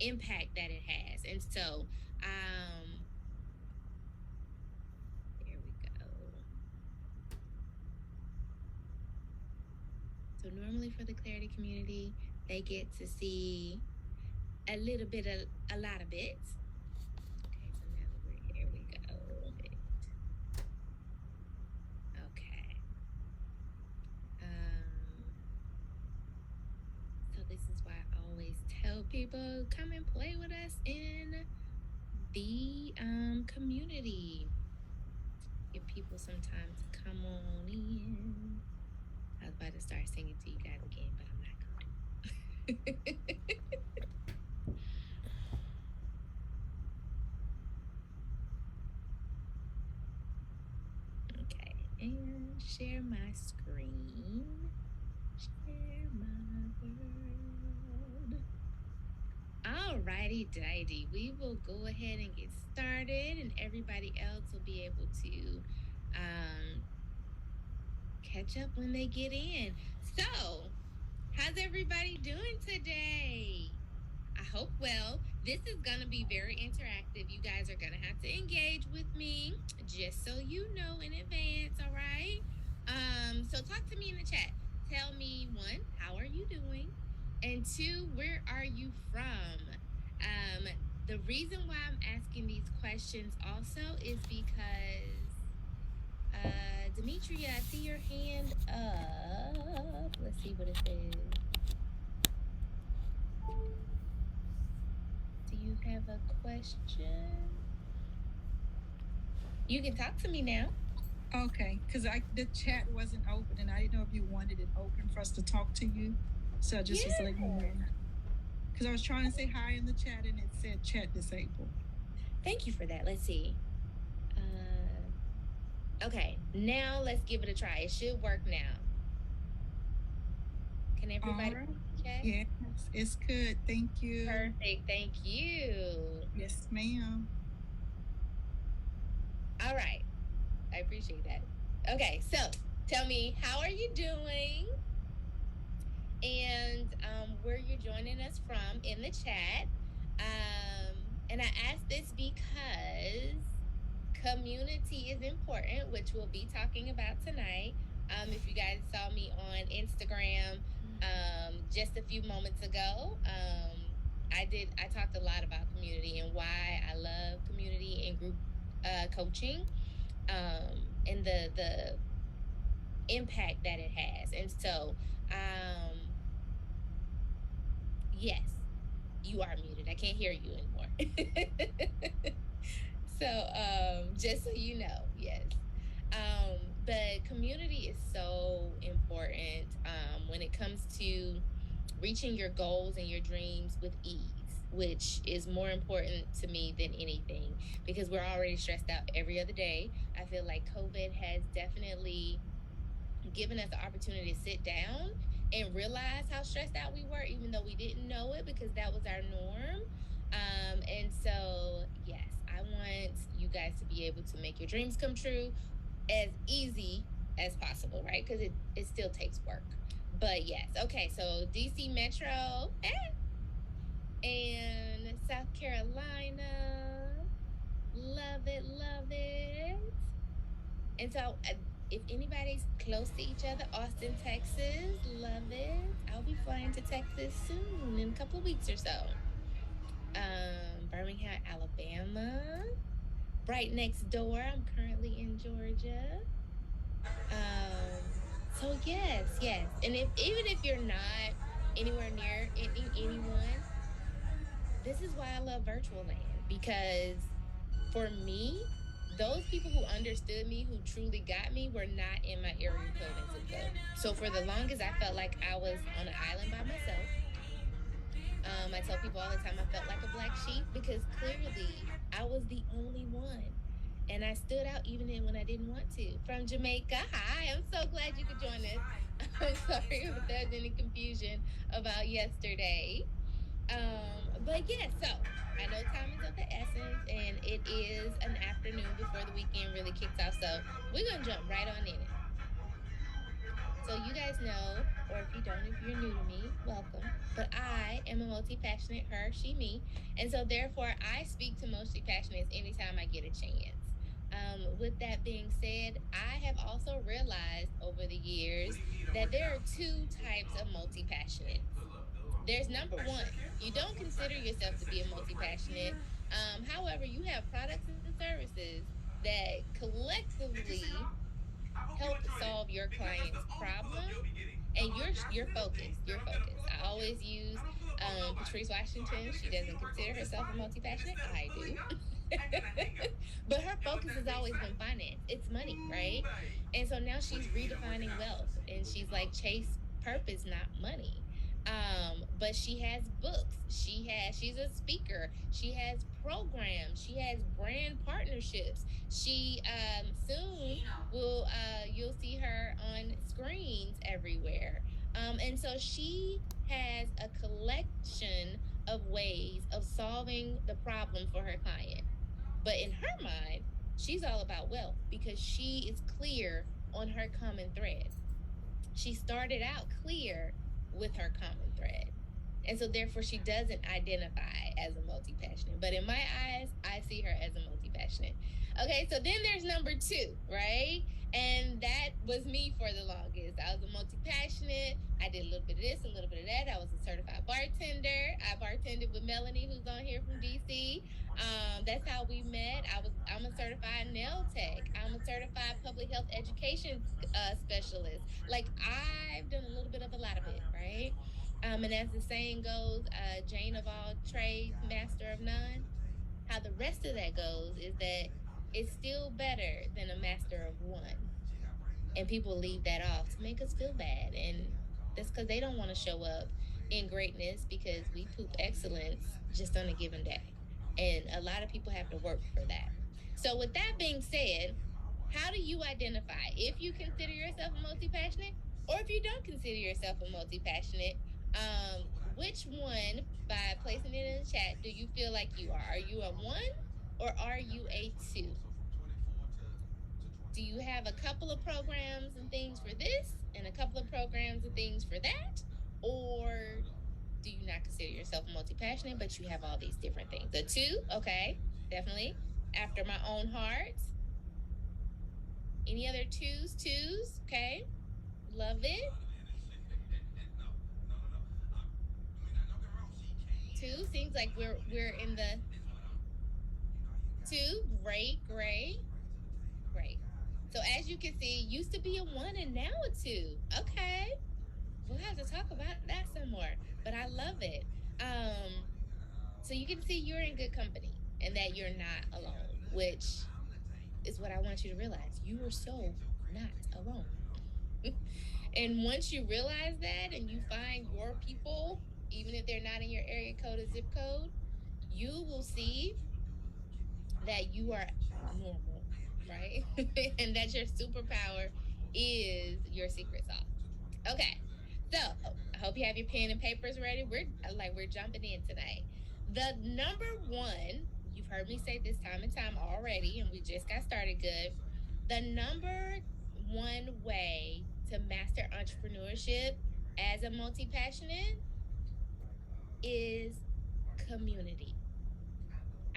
impact that it has. And so, there we go. So normally for the clarity community, they get to see a little bit of a lot of bits. Okay, so now that we're here, we go. Okay. So this is why I always tell people, come and play with us in the community. Give people some time to come on in. I was about to start singing to you guys again, but I'm not going to. Okay, and share my screen. Share my world. Alrighty, Dighty. We will go ahead and get started, and everybody else will be able to catch up when they get in. So, how's everybody doing today? I hope well. This is going to be very interactive. You guys are going to have to engage with me, just so you know in advance, all right? So talk to me in the chat. Tell me, one, how are you doing? And two, where are you from? The reason why I'm asking these questions also is because Demetria, I see your hand up. Let's see what it says. Do you have a question? You can talk to me now. Okay, because the chat wasn't open, and I didn't know if you wanted it open for us to talk to you. So I just was letting you know. Because I was trying to say hi in the chat, and it said chat disabled. Thank you for that. Let's see. Okay, now let's give it a try. It should work now. Can everybody check? Yes, it's good. Thank you. Perfect. Thank you. Yes, ma'am. All right. I appreciate that. Okay, so tell me, how are you doing? And where you're joining us from in the chat. And I ask this because community is important, which we'll be talking about tonight. If you guys saw me on Instagram just a few moments ago, I talked a lot about community and why I love community and group coaching, and the impact that it has. And so, yes, you are muted. I can't hear you anymore. So, just so you know, yes. But community is so important when it comes to reaching your goals and your dreams with ease, which is more important to me than anything because we're already stressed out every other day. I feel like COVID has definitely given us the opportunity to sit down and realize how stressed out we were, even though we didn't know it because that was our norm. And so, yes, I want you guys to be able to make your dreams come true as easy as possible, right? Because it still takes work. But yes, okay, so DC Metro and South Carolina. Love it, love it. And so, if anybody's close to each other, Austin, Texas, love it. I'll be flying to Texas soon in a couple of weeks or so. Birmingham, Alabama, right next door. I'm currently in Georgia. So yes, and even if you're not anywhere near anyone, this is why I love virtual land, because for me, those people who understood me, who truly got me, were not in my area code and zip code. So for the longest, I felt like I was on an island by myself. I tell people all the time I felt like a black sheep because clearly I was the only one. And I stood out even when I didn't want to. From Jamaica, hi, I'm so glad you could join us. I'm sorry if there's any confusion about yesterday. But yeah, so I know time is of the essence, and it is an afternoon before the weekend really kicks off. So we're gonna jump right on in it. So, you guys know, or if you don't, if you're new to me, welcome. But I am a multi passionate her, she, me. And so, therefore, I speak to multi passionates anytime I get a chance. With that being said, I have also realized over the years that there are two types of multi passionates. There's number one, you don't consider yourself to be a multi passionate. However, you have products and services that collectively help solve your client's problem, and you're focused. You're focused. I always use Patrice Washington. She doesn't consider herself a multi passionate. I do. But her focus has always been finance. It's money, right? And so now she's redefining wealth, and she's like, chase purpose, not money. But she has books. She's a speaker. She has programs. She has brand partnerships. She soon will you'll see her on screens everywhere. And so she has a collection of ways of solving the problem for her client. But in her mind, she's all about wealth because she is clear on her common thread. She started out clear with her common thread. And so therefore she doesn't identify as a multi-passionate. But in my eyes, I see her as a multi-passionate. Okay, so then there's number two, right? And that was me for the longest. I was a multi-passionate. I did a little bit of this, a little bit of that. I was a certified bartender. I bartended with Melanie, who's on here from DC. That's how we met. I'm a certified nail tech. I'm a certified public health education specialist. Like, I've done a little bit of a lot of it, right? And as the saying goes, Jane of all trades, master of none. How the rest of that goes is that it's still better than a master of one. And people leave that off to make us feel bad. And that's because they don't want to show up in greatness because we poop excellence just on a given day. And a lot of people have to work for that. So, with that being said, how do you identify if you consider yourself a multi passionate or if you don't consider yourself a multi passionate? Which one, by placing it in the chat, do you feel like you are? Are you a one or are you a two? Do you have a couple of programs and things for this and a couple of programs and things for that? Or do you not consider yourself multi passionate, but you have all these different things? A two, okay, definitely. After my own heart. Any other twos? Twos, okay. Love it. Two seems like we're in the two. Great, great, great. So as you can see, used to be a one and now a two. Okay. We'll have to talk about that some more. But I love it. Um, so you can see you're in good company and that you're not alone, which is what I want you to realize. You are so not alone. And once you realize that and you find your people, even if they're not in your area code or zip code, you will see that you are normal, right? And that your superpower is your secret sauce. Okay. So I hope you have your pen and papers ready. We're jumping in tonight. The number one, you've heard me say this time and time already, and we just got started good. The number one way to master entrepreneurship as a multi passionate is community.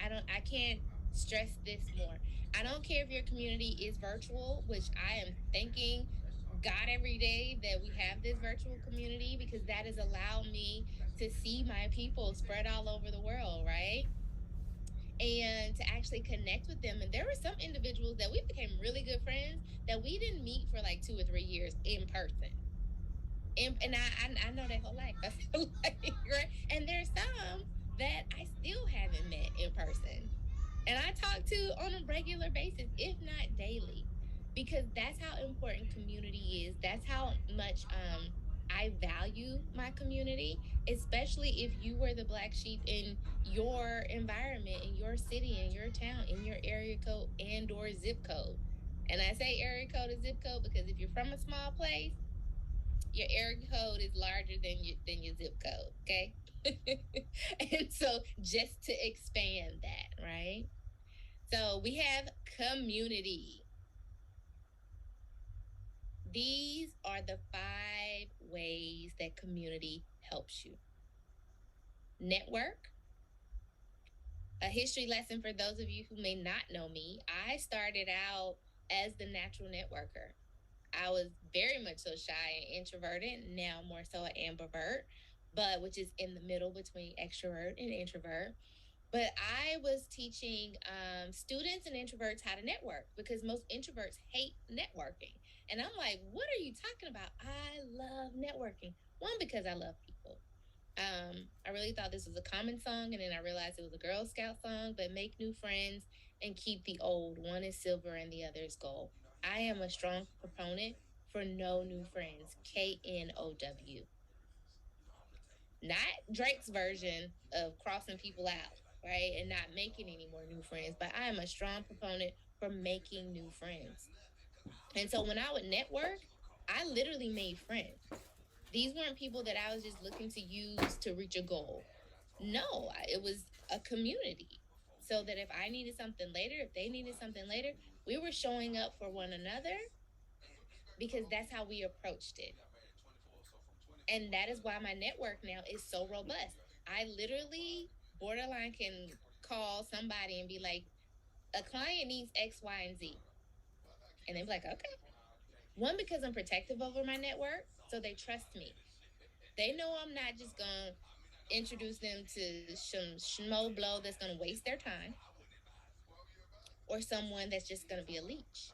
I can't stress this more. I don't care if your community is virtual, which I am thanking God every day that we have this virtual community because that has allowed me to see my people spread all over the world, right? And to actually connect with them. And there were some individuals that we became really good friends that we didn't meet for like 2 or 3 years in person. And I know their whole life. I feel like, right? And there's some that I still haven't met in person. And I talk to on a regular basis, if not daily, because that's how important community is. That's how much I value my community, especially if you were the black sheep in your environment, in your city, in your town, in your area code and or zip code. And I say area code or zip code because if you're from a small place, your area code is larger than your zip code, okay? And so just to expand that, right? So we have community. These are the 5 ways that community helps you. Network. A history lesson for those of you who may not know me. I started out as the natural networker. I was very much so shy and introverted, now more so an ambivert, but which is in the middle between extrovert and introvert. But I was teaching students and introverts how to network because most introverts hate networking. And I'm like, what are you talking about? I love networking. One, because I love people. I really thought this was a common song, and then I realized it was a Girl Scout song, but make new friends and keep the old. One is silver and the other is gold. I am a strong proponent for no new friends. KNOW. Not Drake's version of crossing people out, right? And not making any more new friends, but I am a strong proponent for making new friends. And so when I would network, I literally made friends. These weren't people that I was just looking to use to reach a goal. No, it was a community. So that if I needed something later, if they needed something later, we were showing up for one another because that's how we approached it. And that is why my network now is so robust. I literally borderline can call somebody and be like, a client needs X, Y, and Z. And they'd be like, okay. One, because I'm protective over my network, so they trust me. They know I'm not just going to introduce them to some schmo blow that's going to waste their time or someone that's just going to be a leech.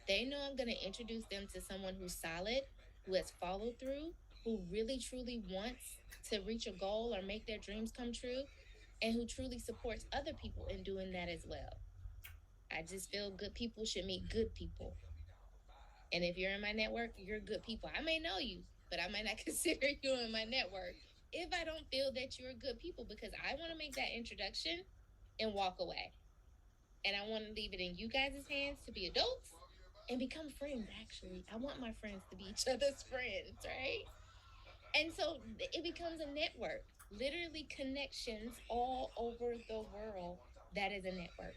They know I'm going to introduce them to someone who's solid, who has followed through, who really truly wants to reach a goal or make their dreams come true, and who truly supports other people in doing that as well. I just feel good people should meet good people. And if you're in my network, you're good people. I may know you, but I might not consider you in my network if I don't feel that you're good people because I want to make that introduction and walk away. And I want to leave it in you guys' hands to be adults and become friends, actually. I want my friends to be each other's friends, right? And so it becomes a network, literally connections all over the world. That is a network.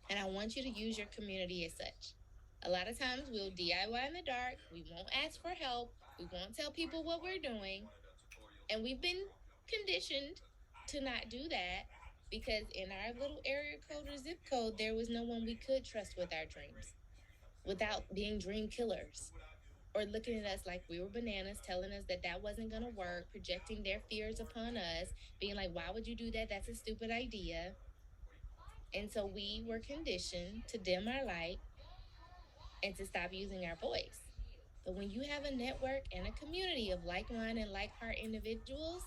And I want you to use your community as such. A lot of times we'll DIY in the dark. We won't ask for help. We won't tell people what we're doing. And we've been conditioned to not do that because in our little area code or zip code, there was no one we could trust with our dreams without being dream killers or looking at us like we were bananas, telling us that that wasn't going to work, projecting their fears upon us, being like, why would you do that? That's a stupid idea. And so we were conditioned to dim our light and to stop using our voice. But when you have a network and a community of like minded and like heart individuals,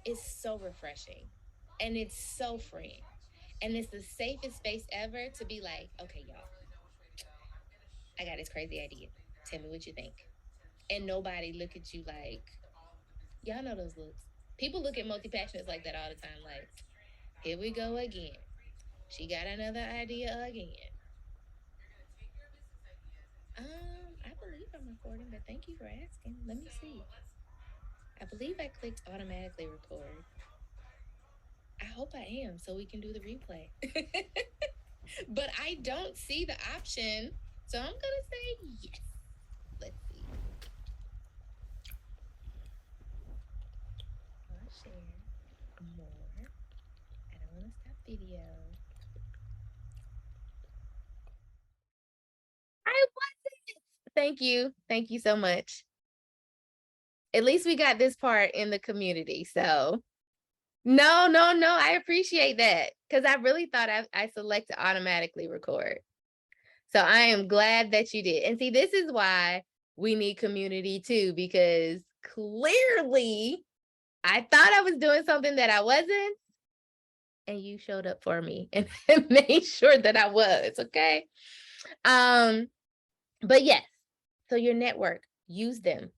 it's so refreshing and it's so freeing. And it's the safest space ever to be like, okay, y'all, I got this crazy idea. Tell me what you think. And nobody look at you like, y'all know those looks. People look at multi-passionates like that all the time, like, here we go again. She got another idea again. I believe I'm recording, but thank you for asking. Let me see. I believe I clicked automatically record. I hope I am so we can do the replay. But I don't see the option, so I'm gonna say yes. Let's see. I'll share more. I don't want to stop video. I wasn't. Thank you. Thank you so much. At least we got this part in the community. So no, no, no. I appreciate that because I really thought I selected automatically record. So I am glad that you did. And see, this is why we need community too, because clearly I thought I was doing something that I wasn't. And you showed up for me and made sure that I was, okay? But yes, so your network, use them.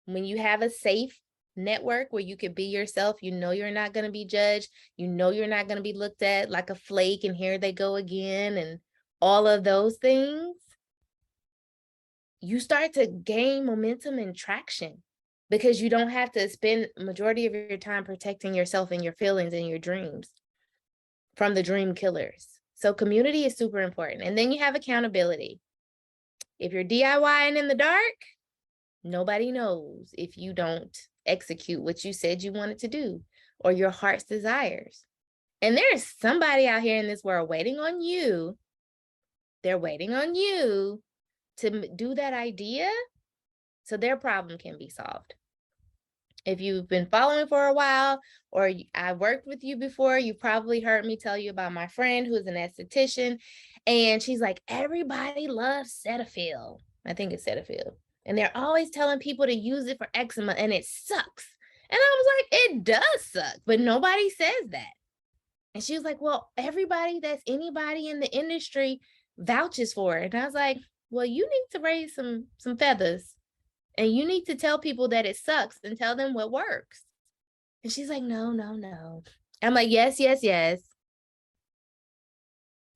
When you have a safe network where you can be yourself, you know you're not going to be judged, you know you're not going to be looked at like a flake and here they go again and all of those things, you start to gain momentum and traction because you don't have to spend majority of your time protecting yourself and your feelings and your dreams from the dream killers. So community is super important. And then you have accountability. If you're DIYing in the dark, nobody knows if you don't execute what you said you wanted to do or your heart's desires. And there's somebody out here in this world waiting on you. They're waiting on you to do that idea so their problem can be solved. If you've been following for a while, or I worked with you before, you probably heard me tell you about my friend who's an esthetician. And she's like, everybody loves Cetaphil. I think it's Cetaphil. And they're always telling people to use it for eczema, and it sucks. And I was like, it does suck, but nobody says that. And she was like, well, everybody that's anybody in the industry vouches for it. And I was like, well, you need to raise some feathers. And you need to tell people that it sucks and tell them what works. And she's like, no. I'm like, yes.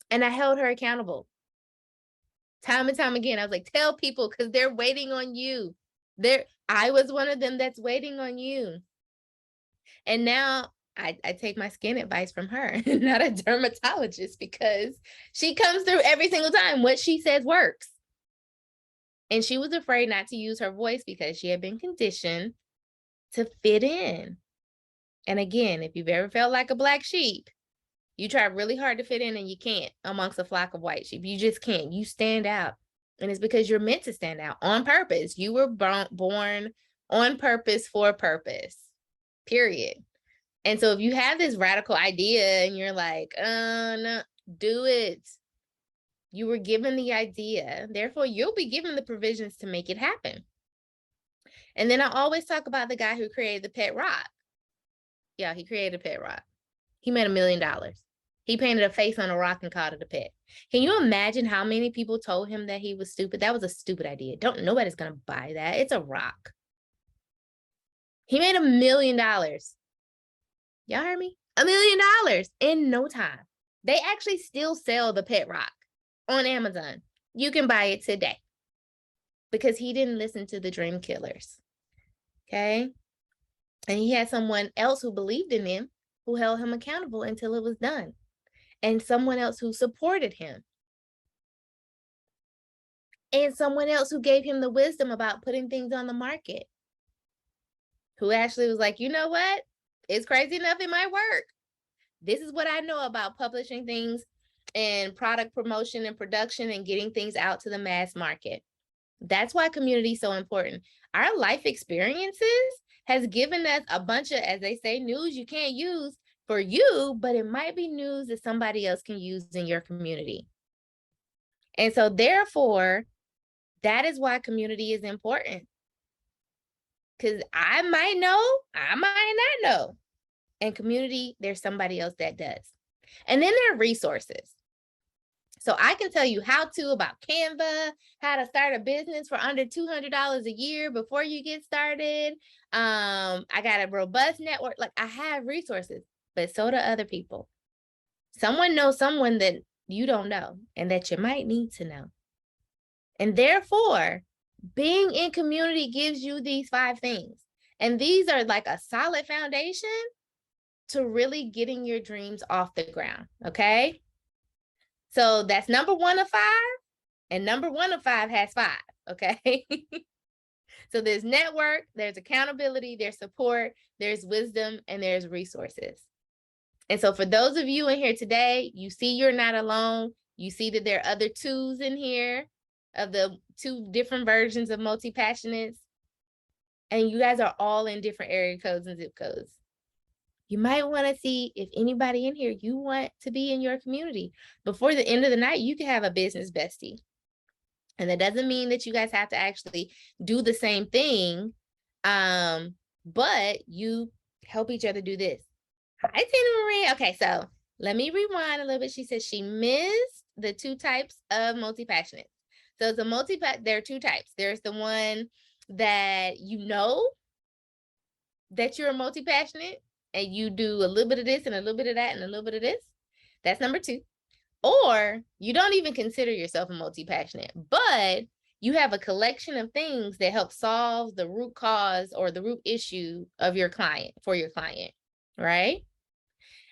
And I held her accountable. Time and time again, I was like, tell people, because they're waiting on you. I was one of them that's waiting on you. And now I take my skin advice from her, not a dermatologist, because she comes through every single time. What she says works. And she was afraid not to use her voice because she had been conditioned to fit in. And again, if you've ever felt like a black sheep, you try really hard to fit in and you can't amongst a flock of white sheep. You just can't. You stand out. And it's because you're meant to stand out on purpose. You were born on purpose for a purpose, period. And so if you have this radical idea and you're like, no, do it. You were given the idea, therefore you'll be given the provisions to make it happen. And then I always talk about the guy who created the pet rock. Yeah, he created a pet rock. He made $1 million. He painted a face on a rock and called it a pet. Can you imagine how many people told him that he was stupid? That was a stupid idea. Nobody's gonna buy that. It's a rock. He made $1 million. Y'all heard me? $1 million in no time. They actually still sell the pet rock on Amazon. You can buy it today because he didn't listen to the dream killers. Okay. And he had someone else who believed in him, who held him accountable until it was done, and someone else who supported him, and someone else who gave him the wisdom about putting things on the market, who actually was like, you know what? It's crazy enough, it might work. This is what I know about publishing things and product promotion and production and getting things out to the mass market. That's why community is so important. Our life experiences has given us a bunch of, as they say, news you can't use for you, but it might be news that somebody else can use in your community. And so therefore, that is why community is important. Because I might know, I might not know. And community, there's somebody else that does. And then there are resources. So I can tell you how to about Canva, how to start a business for under $200 a year before you get started. I got a robust network. Like, I have resources, but so do other people. Someone knows someone that you don't know and that you might need to know. And therefore, being in community gives you these 5 things. And these are like a solid foundation to really getting your dreams off the ground. Okay. So that's number 1 of 5. And number 1 of 5 has 5. Okay. So there's network, there's accountability, there's support, there's wisdom, and there's resources. And so for those of you in here today, you see you're not alone. You see that there are other 2s in here of the 2 different versions of Multipassionates. And you guys are all in different area codes and zip codes. You might want to see if anybody in here you want to be in your community. Before the end of the night, you can have a business bestie. And that doesn't mean that you guys have to actually do the same thing, but you help each other do this. Hi, Tina Marie. Okay, so let me rewind a little bit. She said she missed the 2 types of multi-passionate. So it's there are 2 types. There's the one that you know that you're a multi-passionate and you do a little bit of this and a little bit of that and a little bit of this. That's number 2. Or you don't even consider yourself a multi-passionate, but you have a collection of things that help solve the root cause or the root issue of your client, for your client, right?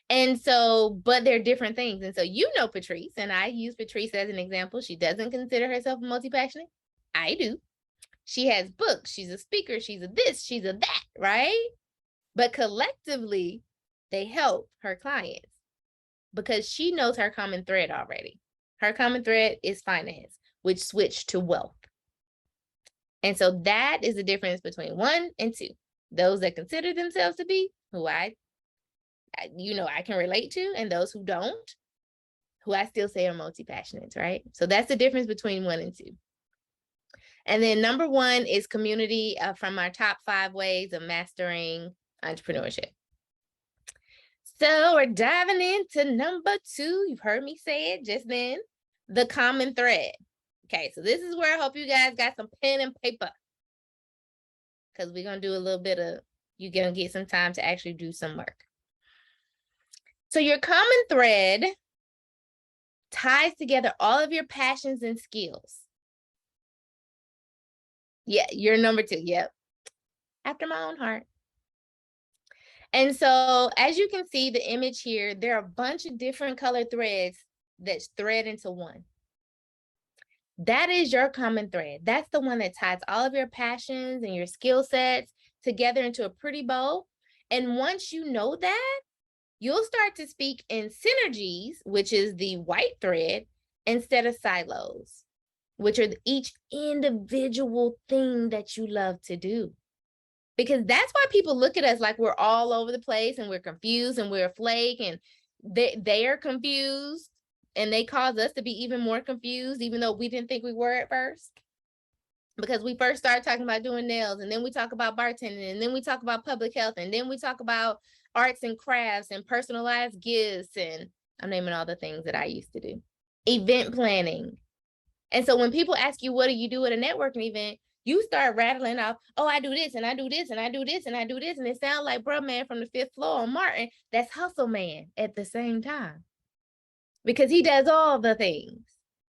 And so, but they're different things. And so, you know, Patrice, and I use Patrice as an example. She doesn't consider herself a multi-passionate. I do. She has books. She's a speaker. She's a this. She's a that, right? But collectively, they help her clients because she knows her common thread already. Her common thread is finance, which switched to wealth. And so that is the difference between 1 and 2. Those that consider themselves to be who I can relate to, and those who don't, who I still say are multi-passionates, right? So that's the difference between 1 and 2. And then number 1 is community, from our top 5 ways of mastering entrepreneurship. So we're diving into number 2. You've heard me say it just then, the common thread. Okay, so this is where I hope you guys got some pen and paper, because we're going to do a little bit of, you're going to get some time to actually do some work. So your common thread ties together all of your passions and skills. Yeah, you're number 2. Yep. After my own heart. And so as you can see the image here, there are a bunch of different colored threads that thread into one. That is your common thread. That's the one that ties all of your passions and your skill sets together into a pretty bow. And once you know that, you'll start to speak in synergies, which is the white thread, instead of silos, which are each individual thing that you love to do. Because that's why people look at us like we're all over the place and we're confused and we're a flake, and they are confused, and they cause us to be even more confused, even though we didn't think we were at first. Because we first started talking about doing nails, and then we talk about bartending, and then we talk about public health, and then we talk about arts and crafts and personalized gifts, and I'm naming all the things that I used to do. Event planning. And so when people ask you, what do you do at a networking event? You start rattling off, oh, I do this, and I do this, and I do this, and I do this. And it sounds like bro man from the 5th floor on Martin, that's hustle man at the same time. Because he does all the things,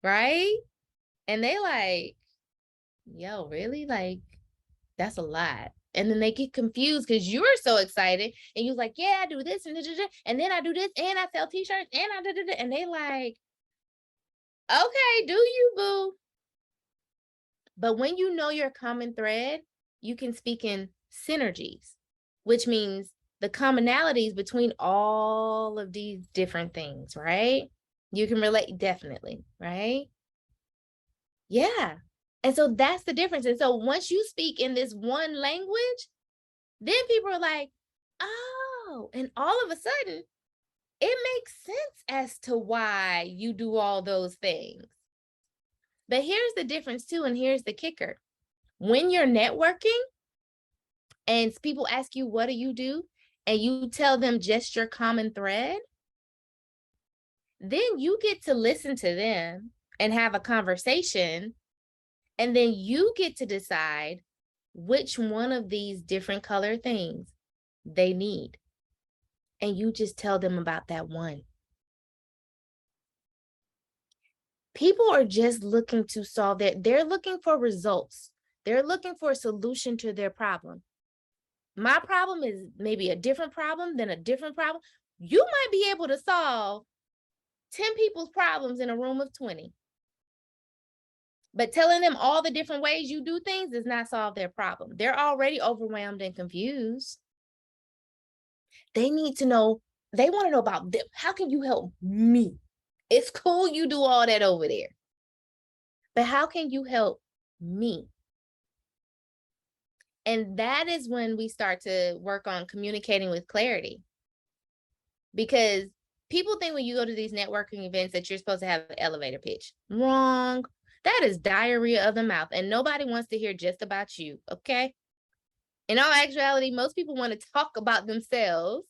right? And they like, yo, really? Like, that's a lot. And then they get confused because you're so excited. And you're like, yeah, I do this, and then I do this, and I sell t-shirts, and I do this. And they like, okay, do you, boo? But when you know your common thread, you can speak in synergies, which means the commonalities between all of these different things, right? You can relate, definitely, right? Yeah. And so that's the difference. And so once you speak in this one language, then people are like, oh, and all of a sudden, it makes sense as to why you do all those things. But here's the difference too, and here's the kicker. When you're networking and people ask you, what do you do? And you tell them just your common thread, then you get to listen to them and have a conversation. And then you get to decide which one of these different color things they need. And you just tell them about that one. People are just looking to solve that. They're looking for results. They're looking for a solution to their problem. My problem is maybe a different problem than a different problem. You might be able to solve 10 people's problems in a room of 20. But telling them all the different ways you do things does not solve their problem. They're already overwhelmed and confused. They need to know, they want to know about them. How can you help me? It's cool you do all that over there, but how can you help me? And that is when we start to work on communicating with clarity. Because people think when you go to these networking events that you're supposed to have an elevator pitch. Wrong. That is diarrhea of the mouth, and nobody wants to hear just about you, okay? In all actuality, most people want to talk about themselves,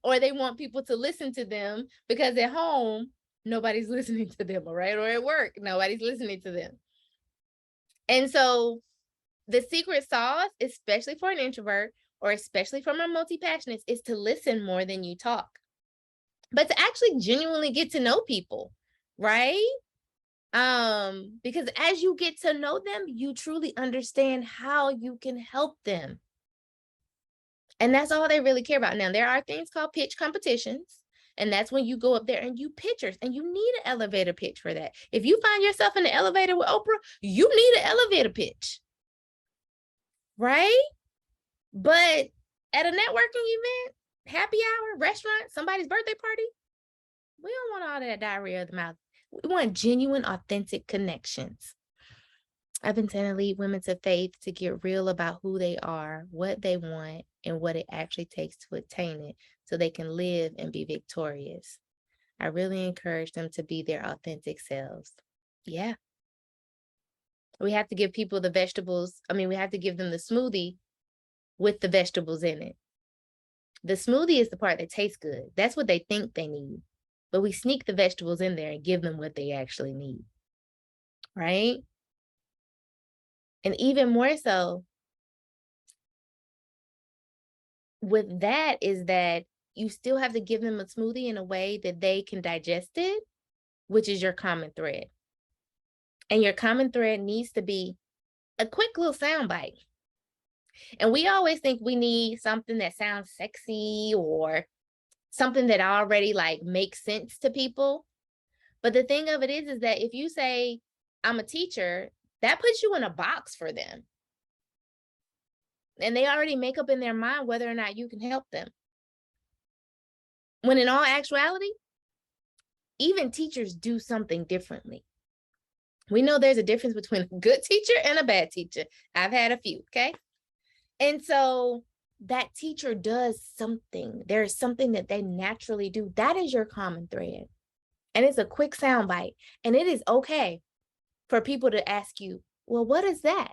or they want people to listen to them, because at home, nobody's listening to them, all right? Or at work, nobody's listening to them. And so the secret sauce, especially for an introvert, or especially for my multi-passionates, is to listen more than you talk. But to actually genuinely get to know people, right? Because as you get to know them, you truly understand how you can help them. And that's all they really care about. Now, there are things called pitch competitions. And that's when you go up there and you pictures, and you need an elevator pitch for that. If you find yourself in the elevator with Oprah, you need an elevator pitch, right? But at a networking event, happy hour, restaurant, somebody's birthday party, we don't want all that diarrhea of the mouth. We want genuine, authentic connections. I've been trying to lead women to faith to get real about who they are, what they want, and what it actually takes to attain it so they can live and be victorious. I really encourage them to be their authentic selves. Yeah. We have to give people the vegetables. We have to give them the smoothie with the vegetables in it. The smoothie is the part that tastes good. That's what they think they need. But we sneak the vegetables in there and give them what they actually need. Right? And even more so with that is that you still have to give them a smoothie in a way that they can digest it, which is your common thread. And your common thread needs to be a quick little soundbite. And we always think we need something that sounds sexy or something that already makes sense to people. But the thing of it is that if you say, I'm a teacher, that puts you in a box for them. And they already make up in their mind whether or not you can help them. When in all actuality, even teachers do something differently. We know there's a difference between a good teacher and a bad teacher. I've had a few, okay? And so that teacher does something. There's something that they naturally do. That is your common thread. And it's a quick soundbite. And it is okay for people to ask you, well, what is that?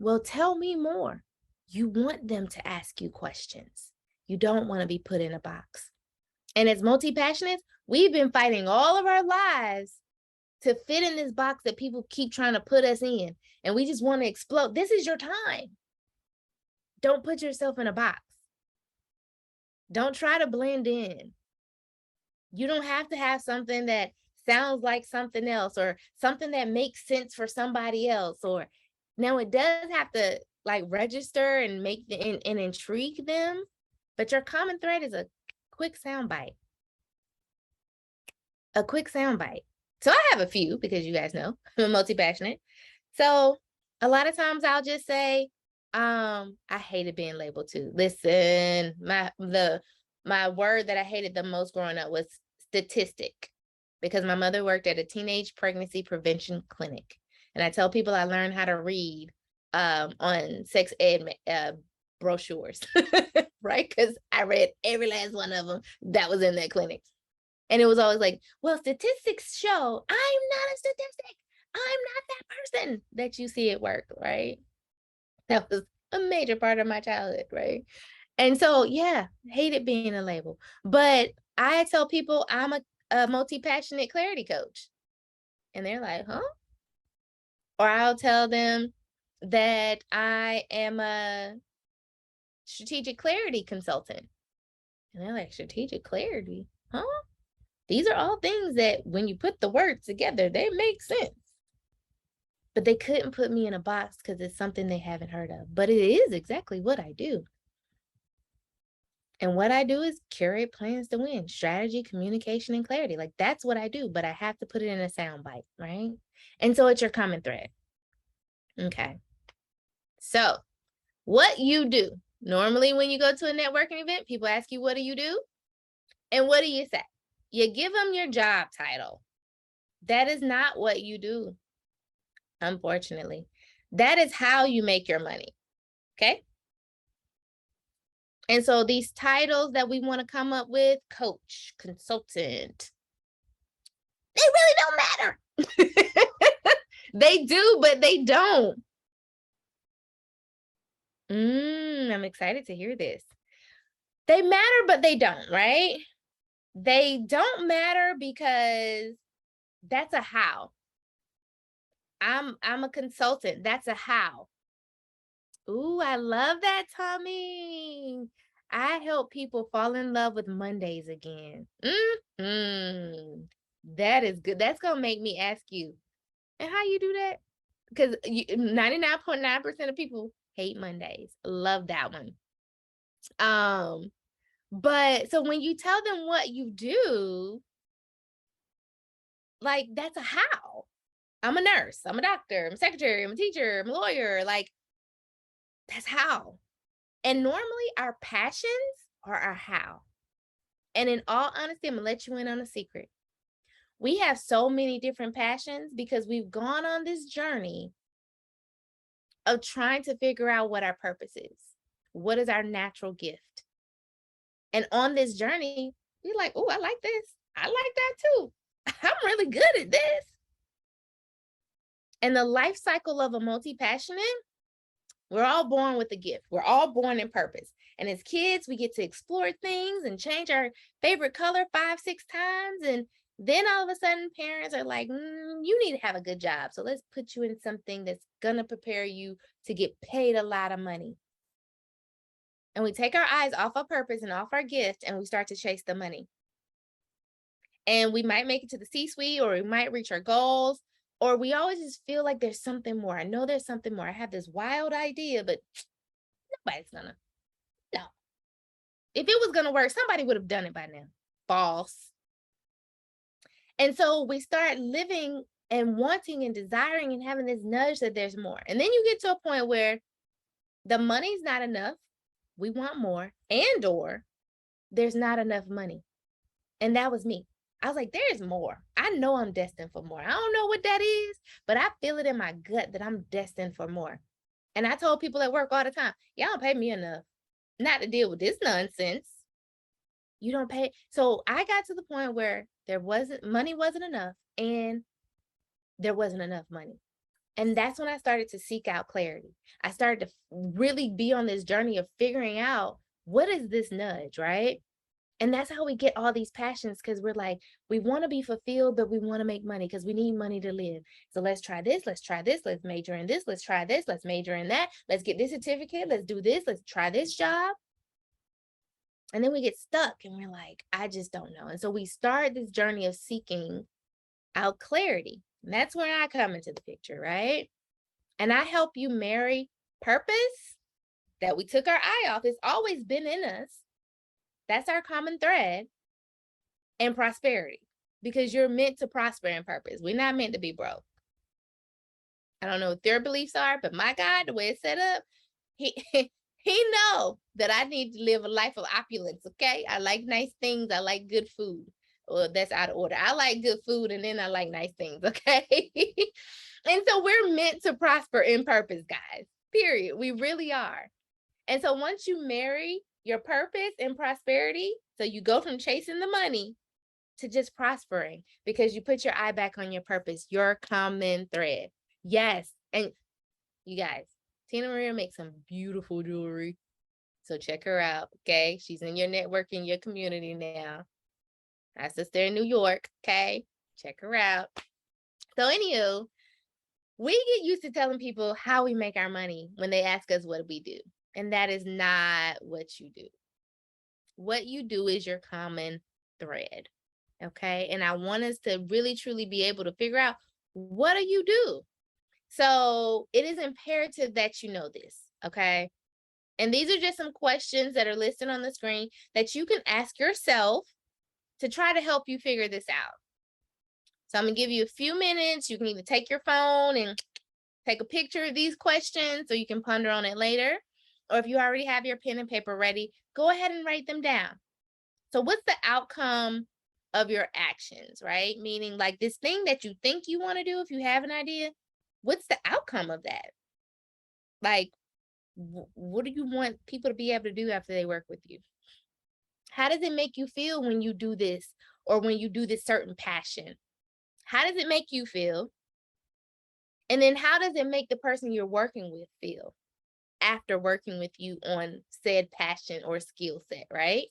Well, tell me more. You want them to ask you questions. You don't want to be put in a box. And as multi-passionates, we've been fighting all of our lives to fit in this box that people keep trying to put us in. And we just want to explode. This is your time. Don't put yourself in a box. Don't try to blend in. You don't have to have something that sounds like something else or something that makes sense for somebody else. Or now it does have to register and make and intrigue them. But your common thread is a quick soundbite. A quick soundbite. So I have a few because you guys know I'm a multi-passionate. So a lot of times I'll just say, I hated being labeled too. Listen, my word that I hated the most growing up was statistic, because my mother worked at a teenage pregnancy prevention clinic. And I tell people I learned how to read on sex ed brochures, right? Because I read every last one of them that was in that clinic. And it was always like, well, statistics show. I'm not a statistic. I'm not that person that you see at work, right? That was a major part of my childhood, right? And so, yeah, hated being a label. But I tell people I'm a multi-passionate clarity coach. And they're like, huh? Or I'll tell them that I am a strategic clarity consultant. And they're like, strategic clarity? Huh? These are all things that when you put the words together, they make sense. But they couldn't put me in a box because it's something they haven't heard of. But it is exactly what I do. And what I do is curate plans to win, strategy, communication, and clarity. That's what I do, but I have to put it in a soundbite, right? And so it's your common thread. Okay. So what you do. Normally when you go to a networking event, people ask you, what do you do? And what do you say? You give them your job title. That is not what you do, unfortunately. That is how you make your money, okay? And so these titles that we want to come up with, coach, consultant, they really don't matter. They do, but they don't. I'm excited to hear this. They matter, but they don't, right? They don't matter because that's a how. I'm a consultant. That's a how. Ooh, I love that, Tommy. I help people fall in love with Mondays again. That is good. That's going to make me ask you, and how you do that? Because 99.9% of people hate Mondays. Love that one. But so when you tell them what you do, like, that's a how. I'm a nurse, I'm a doctor, I'm a secretary, I'm a teacher, I'm a lawyer. Like, that's how. And normally our passions are our how. And in all honesty, I'm gonna let you in on a secret. We have so many different passions because we've gone on this journey of trying to figure out what our purpose is. What is our natural gift? And on this journey, you're like, oh, I like this. I like that too. I'm really good at this. And the life cycle of a multi-passionate, we're all born with a gift. We're all born in purpose. And as kids, we get to explore things and change our favorite color 5, 6 times. And then all of a sudden, parents are like, you need to have a good job. So let's put you in something that's going to prepare you to get paid a lot of money. And we take our eyes off our purpose and off our gift, and we start to chase the money. And we might make it to the C-suite, or we might reach our goals, or we always just feel like there's something more. I know there's something more. I have this wild idea, but nobody's gonna. No. If it was gonna work, somebody would have done it by now. False. And so we start living and wanting and desiring and having this nudge that there's more. And then you get to a point where the money's not enough. We want more, and or there's not enough money. And that was me. I was like, there's more. I know I'm destined for more. I don't know what that is, but I feel it in my gut that I'm destined for more. And I told people at work all the time, y'all don't pay me enough not to deal with this nonsense. You don't pay. So I got to the point where money wasn't enough, and there wasn't enough money. And that's when I started to seek out clarity. I started to really be on this journey of figuring out, what is this nudge, right? And that's how we get all these passions, because we're like, we want to be fulfilled, but we want to make money because we need money to live. So let's try this. Let's try this. Let's major in this. Let's try this. Let's major in that. Let's get this certificate. Let's do this. Let's try this job. And then we get stuck and we're like, I just don't know. And so we start this journey of seeking out clarity. And that's where I come into the picture, right? And I help you marry purpose that we took our eye off. It's always been in us. That's our common thread. And prosperity, because you're meant to prosper in purpose. We're not meant to be broke. I don't know what their beliefs are, but my God, the way it's set up, he know that I need to live a life of opulence. Okay, I like nice things. I like good food. Well, that's out of order. I like good food, and then I like nice things. Okay, and so we're meant to prosper in purpose, guys. Period. We really are. And so once you marry your purpose and prosperity, so you go from chasing the money to just prospering, because you put your eye back on your purpose, your common thread. Yes. And you guys, Tina Maria makes some beautiful jewelry. So check her out. Okay. She's in your network, in your community now. My sister in New York. Okay. Check her out. So anywho, we get used to telling people how we make our money when they ask us what we do. And that is not what you do. What you do is your common thread. Okay. And I want us to really, truly be able to figure out, what do you do? So it is imperative that you know this. Okay. And these are just some questions that are listed on the screen that you can ask yourself to try to help you figure this out. So I'm going to give you a few minutes. You can either take your phone and take a picture of these questions so you can ponder on it later. Or if you already have your pen and paper ready, go ahead and write them down. So what's the outcome of your actions, right? Meaning, like, this thing that you think you want to do, if you have an idea, what's the outcome of that? Like, what do you want people to be able to do after they work with you? How does it make you feel when you do this, or when you do this certain passion? How does it make you feel? And then how does it make the person you're working with feel after working with you on said passion or skill set, right?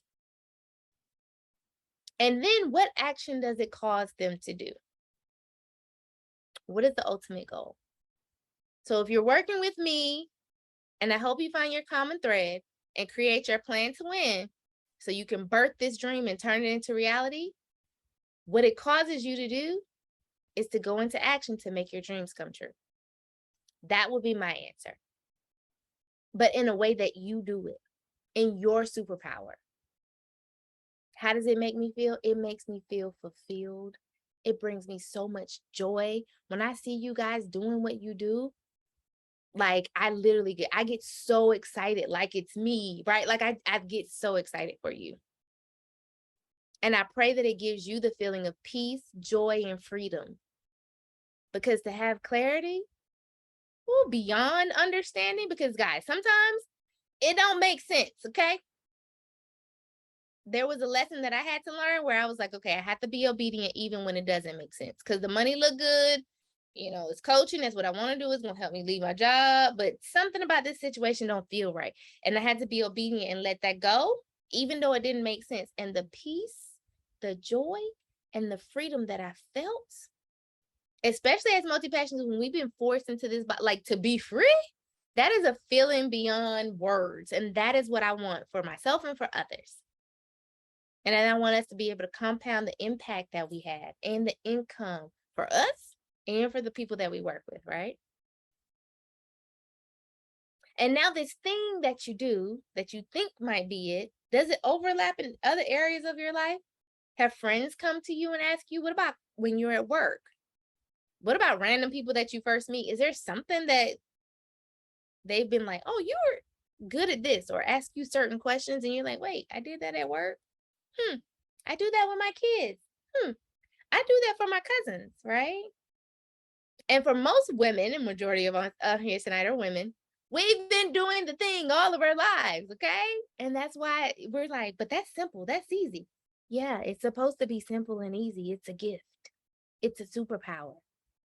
And then what action does it cause them to do? What is the ultimate goal? So if you're working with me, and I hope you find your common thread and create your plan to win, so you can birth this dream and turn it into reality, what it causes you to do is to go into action to make your dreams come true. That would be my answer. But in a way that you do it, in your superpower. How does it make me feel? It makes me feel fulfilled. It brings me so much joy. When I see you guys doing what you do, like I literally get so excited, like it's me, right? Like I get so excited for you. And I pray that it gives you the feeling of peace, joy, and freedom. Because to have clarity, beyond understanding, because guys, sometimes it don't make sense, okay? There was a lesson that I had to learn where I was like, okay, I have to be obedient even when it doesn't make sense. Because the money look good, it's coaching. That's what I want to do. It's going to help me leave my job. But something about this situation don't feel right. And I had to be obedient and let that go, even though it didn't make sense. And the peace, the joy, and the freedom that I felt, especially as multi-passionate, when we've been forced into this, like to be free, that is a feeling beyond words. And that is what I want for myself and for others. And then I want us to be able to compound the impact that we have and the income for us and for the people that we work with, right? And now this thing that you do that you think might be it, does it overlap in other areas of your life? Have friends come to you and ask you, what about when you're at work? What about random people that you first meet? Is there something that they've been like, oh, you were good at this, or ask you certain questions and you're like, wait, I did that at work? I do that with my kids. I do that for my cousins, right? And for most women, and majority of us here tonight are women, we've been doing the thing all of our lives, okay? And that's why we're like, but that's simple, that's easy. Yeah, it's supposed to be simple and easy. It's a gift. It's a superpower.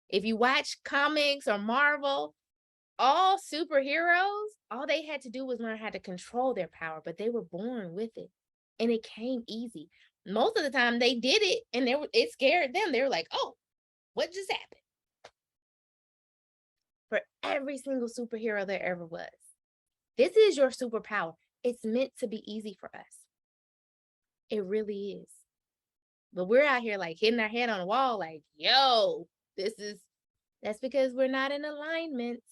If you watch comics or Marvel, all superheroes, all they had to do was learn how to control their power, but they were born with it. And it came easy. Most of the time they did it and it scared them. They were like, oh, what just happened? For every single superhero there ever was. This is your superpower. It's meant to be easy for us. It really is. But we're out here like hitting our head on the wall like, yo, that's because we're not in alignment.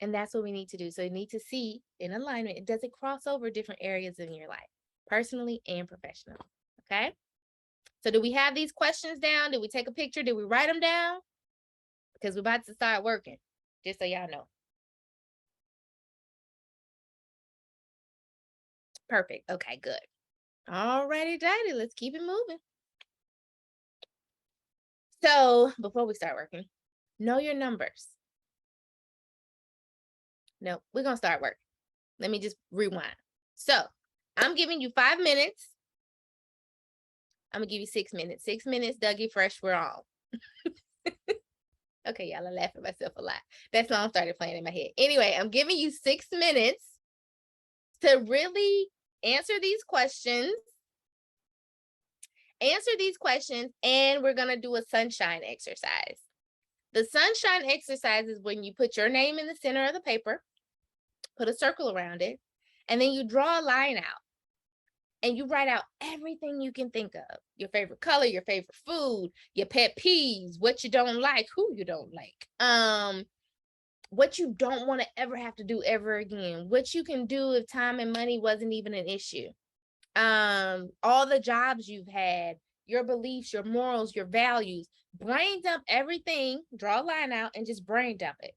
And that's what we need to do. So you need to see in alignment, does it cross over different areas in your life, personally and professionally? Okay. So do we have these questions down? Did we take a picture? Did we write them down? Because we're about to start working, just so y'all know. Perfect. Okay, good. Alrighty, Daddy, let's keep it moving. So before we start working, know your numbers. No, we're going to start working. Let me just rewind. So I'm giving you 5 minutes. I'm going to give you 6 minutes. 6 minutes, Dougie Fresh, we're on. Okay, y'all, I laugh at myself a lot. That song started playing in my head. Anyway, I'm giving you 6 minutes to really answer these questions. And we're going to do a sunshine exercise. The sunshine exercise is when you put your name in the center of the paper, put a circle around it, and then you draw a line out. And you write out everything you can think of. Your favorite color, your favorite food, your pet peeves, what you don't like, who you don't like, what you don't want to ever have to do ever again, what you can do if time and money wasn't even an issue, all the jobs you've had, your beliefs, your morals, your values. Brain dump everything, draw a line out, and just brain dump it.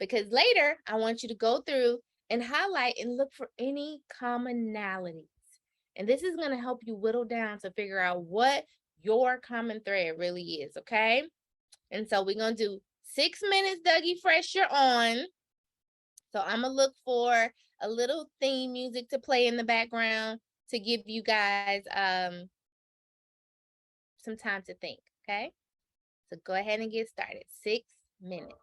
Because later, I want you to go through and highlight and look for any commonalities. And this is going to help you whittle down to figure out what your common thread really is, okay? And so we're going to do 6 minutes, Dougie Fresh, you're on. So I'm going to look for a little theme music to play in the background to give you guys some time to think, okay? So go ahead and get started. 6 minutes.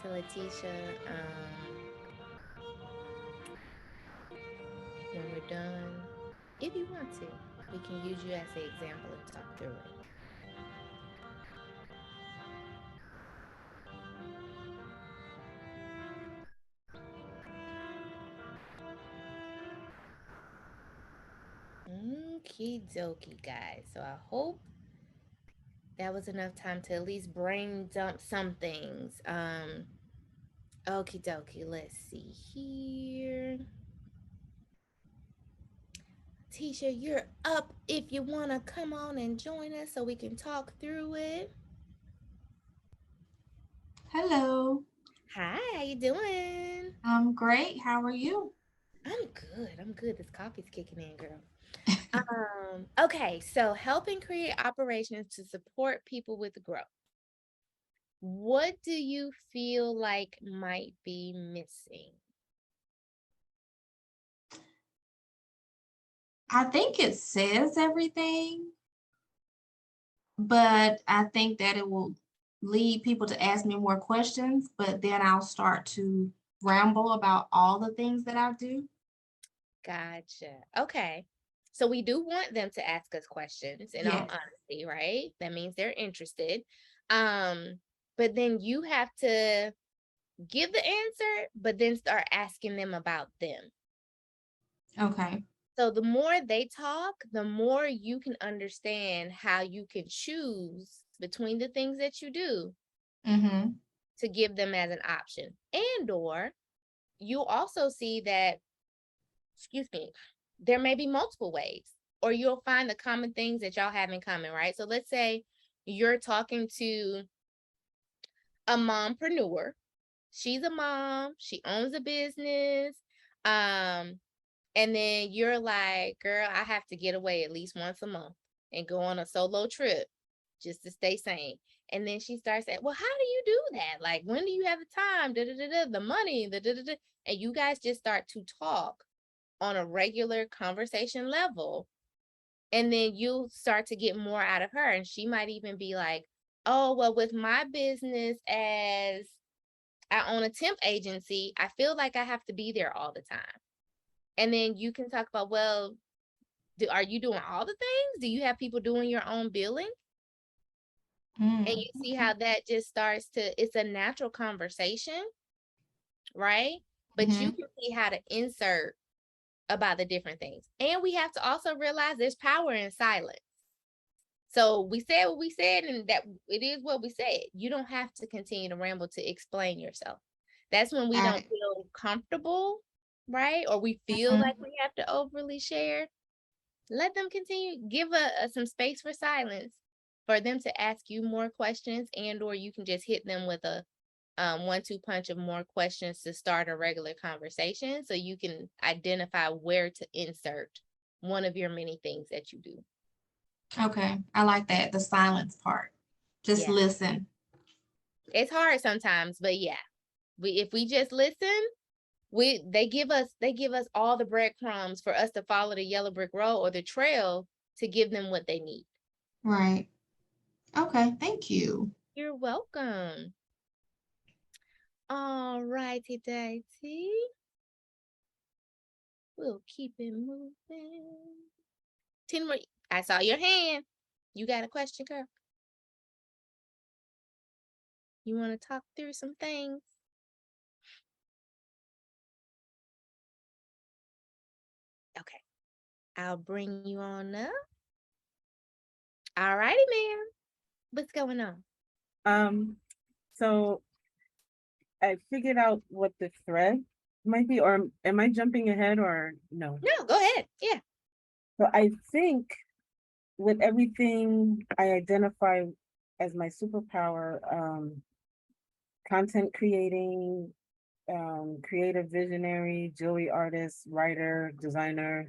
to Letitia, when we're done, if you want to, we can use you as an example and talk through it. Okie dokie, guys. So I hope that was enough time to at least brain dump some things. Okie dokie. Let's see here. Tisha, you're up if you want to come on and join us so we can talk through it. Hello. Hi, how you doing? I'm great. How are you? I'm good. I'm good. This coffee's kicking in, girl. Okay, so helping create operations to support people with growth. What do you feel like might be missing? I think it says everything, but I think that it will lead people to ask me more questions, but then I'll start to ramble about all the things that I do. Gotcha. Okay. So we do want them to ask us questions in all Yes. honesty, right? That means they're interested. But then you have to give the answer, but then start asking them about them. Okay. So the more they talk, the more you can understand how you can choose between the things that you do Mm-hmm. to give them as an option. And or you also see that, excuse me, there may be multiple ways, or you'll find the common things that y'all have in common, right? So let's say you're talking to a mompreneur. She's a mom, she owns a business. And then you're like, girl, I have to get away at least once a month and go on a solo trip just to stay sane. And then she starts saying, well, how do you do that? Like, when do you have the time? The money, and you guys just start to talk on a regular conversation level. And then you start to get more out of her. And she might even be like, oh, well, with my business as I own a temp agency, I feel like I have to be there all the time. And then you can talk about, well, are you doing all the things? Do you have people doing your own billing? And you see how that just starts to, it's a natural conversation, right? But you Mm-hmm. can see how to insert about the different things. And we have to also realize there's power in silence. So we said what we said, and that it is what we said. You don't have to continue to ramble to explain yourself. That's when we don't feel comfortable, right? Or we feel like we have to overly share. Let them continue. Give some space for silence for them to ask you more questions, and or you can just hit them with a 1-2 punch of more questions to start a regular conversation, so you can identify where to insert one of your many things that you do. Okay. I like that. The silence part. Just listen. It's hard sometimes, but yeah, if we just listen, they give us all the breadcrumbs for us to follow the yellow brick road or the trail to give them what they need. Right. Okay. Thank you. You're welcome. All righty, Daisy. We'll keep it moving. Tina, I saw your hand. You got a question, girl? You want to talk through some things? Okay. I'll bring you on up. All righty, ma'am. What's going on? So I figured out what the thread might be, or am I jumping ahead or no? No, go ahead. Yeah. So I think with everything I identify as my superpower, content creating, creative visionary, jewelry artist, writer, designer,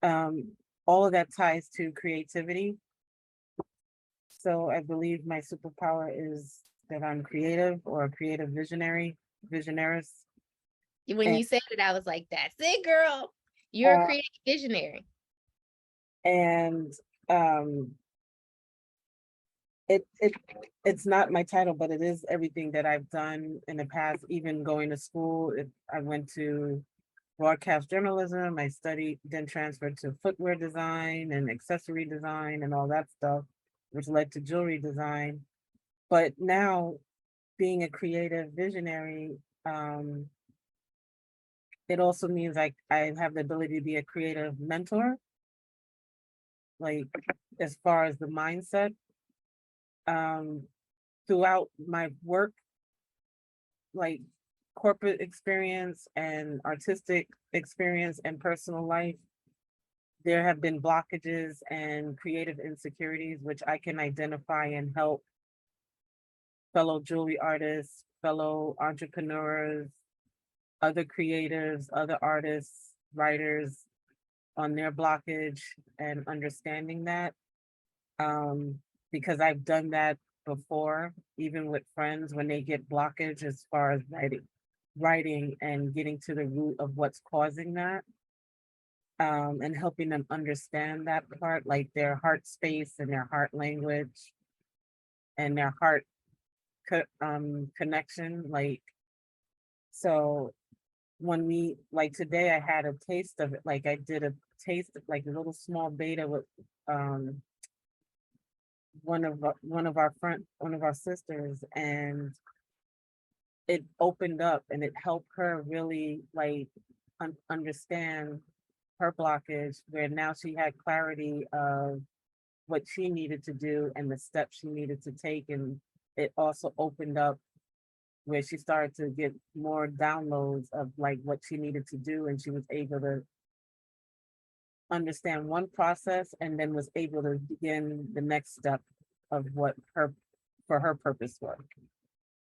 all of that ties to creativity. So I believe my superpower is that I'm creative or a creative visionaris. When you said it, I was like, that's it, girl. You're a creative visionary. And it's not my title, but it is everything that I've done in the past, even going to school. I went to broadcast journalism. I studied, then transferred to footwear design and accessory design and all that stuff, which led to jewelry design. But now, being a creative visionary, it also means I have the ability to be a creative mentor, like as far as the mindset. Um, Throughout my work, like corporate experience and artistic experience and personal life, there have been blockages and creative insecurities, which I can identify and help fellow jewelry artists, fellow entrepreneurs, other creatives, other artists, writers on their blockage and understanding that. Because I've done that before, even with friends when they get blockage as far as writing and getting to the root of what's causing that. And helping them understand that part, like their heart space and their heart language and their heart connection. Like, so when we, like today, I had a taste of it. Like I did a taste of like a little small beta with one of our sisters, and it opened up and it helped her really like understand her blockage, where now she had clarity of what she needed to do and the steps she needed to take. And it also opened up where she started to get more downloads of like what she needed to do, and she was able to understand one process and then was able to begin the next step of what her for her purpose was.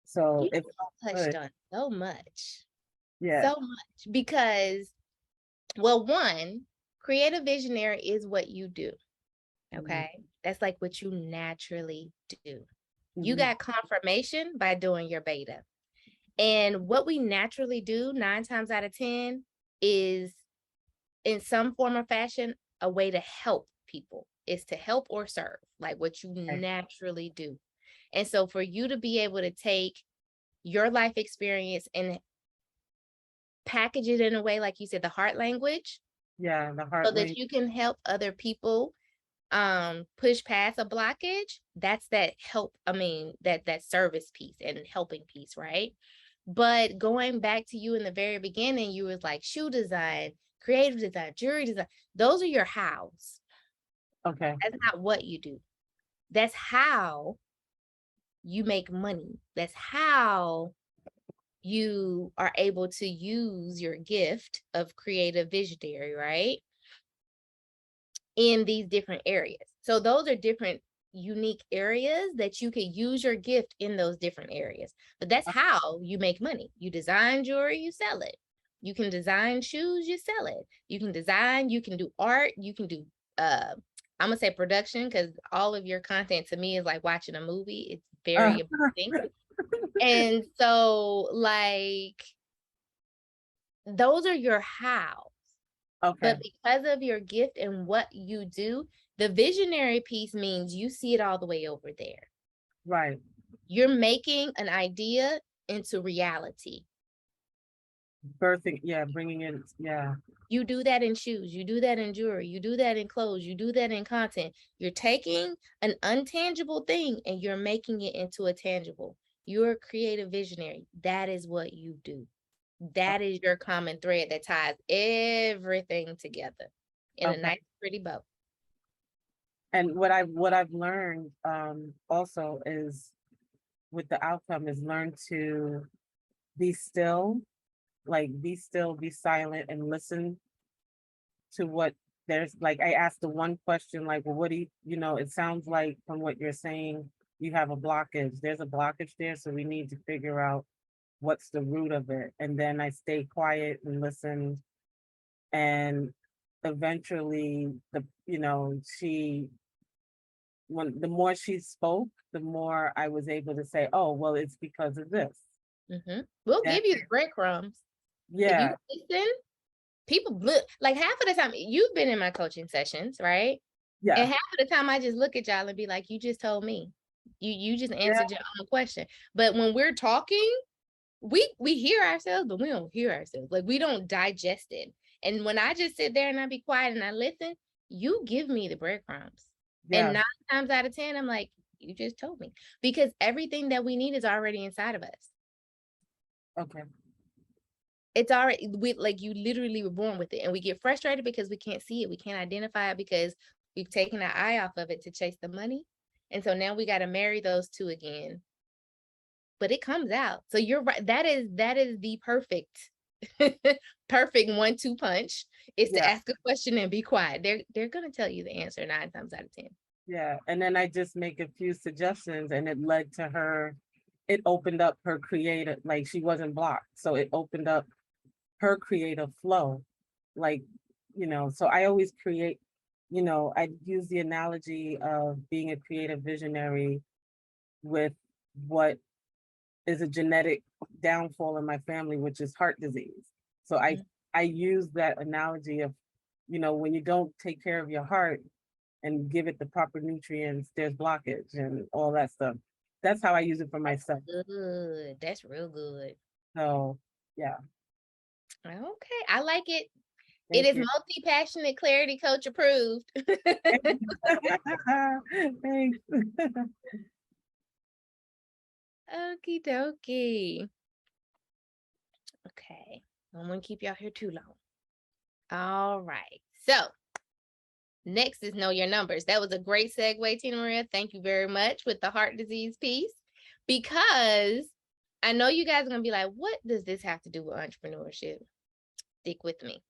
So You it touched on so much. Yeah. So much. Because, well, one, creative visionary is what you do. Okay. That's like what you naturally do. You got confirmation by doing your beta. And what we naturally do 9 times out of 10 is, in some form or fashion, a way to help people. Is to help or serve, like what you naturally do. And so for you to be able to take your life experience and package it in a way, like you said, the heart language, Yeah, the heart so that language. you can help other people push past a blockage, that's that help. I mean, that service piece and helping piece, right? But going back to you in the very beginning, you was like shoe design, creative design, jewelry design. Those are your hows. Okay. That's not what you do. That's how you make money. That's how you are able to use your gift of creative visionary, right? In these different areas. So those are different unique areas that you can use your gift in those different areas. But that's how you make money. You design jewelry, you sell it. You can design shoes, you sell it. You can design, you can do art, you can do I'm gonna say production, because all of your content to me is like watching a movie. It's very amazing. And so like those are your how. Okay. But because of your gift and what you do, the visionary piece means you see it all the way over there. Right. You're making an idea into reality. Birthing, yeah, bringing in, yeah. You do that in shoes, you do that in jewelry, you do that in clothes, you do that in content. You're taking an untangible thing and you're making it into a tangible. You're a creative visionary. That is what you do. That is your common thread that ties everything together in a nice, pretty bow. And what I've learned also is with the outcome is learn to be still, like be still, be silent, and listen to what there's like. I asked the one question, like, well, what do you, it sounds like from what you're saying, you have a blockage. There's a blockage there, so we need to figure out what's the root of it. And then I stay quiet and listen. And eventually the more she spoke, the more I was able to say, oh, well, it's because of this. We'll give you the breadcrumbs. If you listen, people look like half of the time. You've been in my coaching sessions, right? Yeah. And half of the time I just look at y'all and be like, you just told me. You just answered your own question. But when we're talking, we hear ourselves, but we don't hear ourselves. Like, we don't digest it. And when I just sit there and I be quiet and I listen, you give me the breadcrumbs. And 9 times out of 10, I'm like, you just told me. Because everything that we need is already inside of us. Okay. It's already, you literally were born with it. And we get frustrated because we can't see it. We can't identify it because we've taken our eye off of it to chase the money. And so now we got to marry those two again. But it comes out. So you're right. That is the perfect 1-2 punch is to ask a question and be quiet. They're gonna tell you the answer 9 times out of 10. Yeah. And then I just make a few suggestions and it led to her, it opened up her creative, like she wasn't blocked. So it opened up her creative flow. Like, so I always create, I use the analogy of being a creative visionary with what is a genetic downfall in my family, which is heart disease. So I use that analogy of, when you don't take care of your heart and give it the proper nutrients, there's blockage and all that stuff. That's how I use it for myself. Good. That's real good. So, yeah. Okay. I like it. Thank It is you. Multipassionate Clarity Coach approved. Thanks. Okie dokie. Okay. I don't want to keep y'all here too long. All right. So next is know your numbers. That was a great segue, Tina Maria. Thank you very much with the heart disease piece, because I know you guys are going to be like, what does this have to do with entrepreneurship? Stick with me.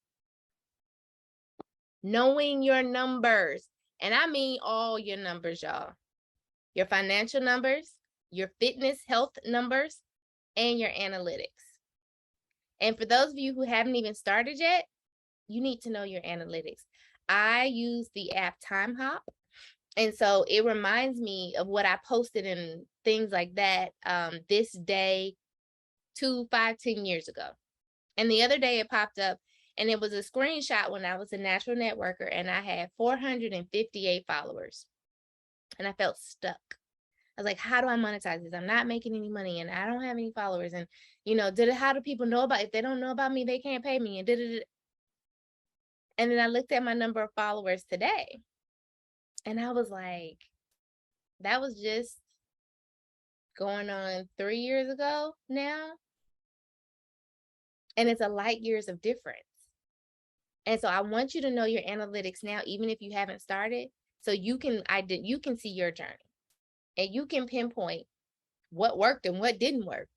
Knowing your numbers. And I mean all your numbers, y'all. Your financial numbers, your fitness health numbers, and your analytics. And for those of you who haven't even started yet, you need to know your analytics. I use the app Time Hop. And so it reminds me of what I posted and things like that this day 2, 5, 10 years ago. And the other day it popped up and it was a screenshot when I was a natural networker and I had 458 followers. And I felt stuck. I was like, how do I monetize this? I'm not making any money and I don't have any followers. And, how do people know about, if they don't know about me, they can't pay me. And then I looked at my number of followers today and I was like, that was just going on 3 years ago now. And it's a light years of difference. And so I want you to know your analytics now, even if you haven't started, so you can see your journey and you can pinpoint what worked and what didn't work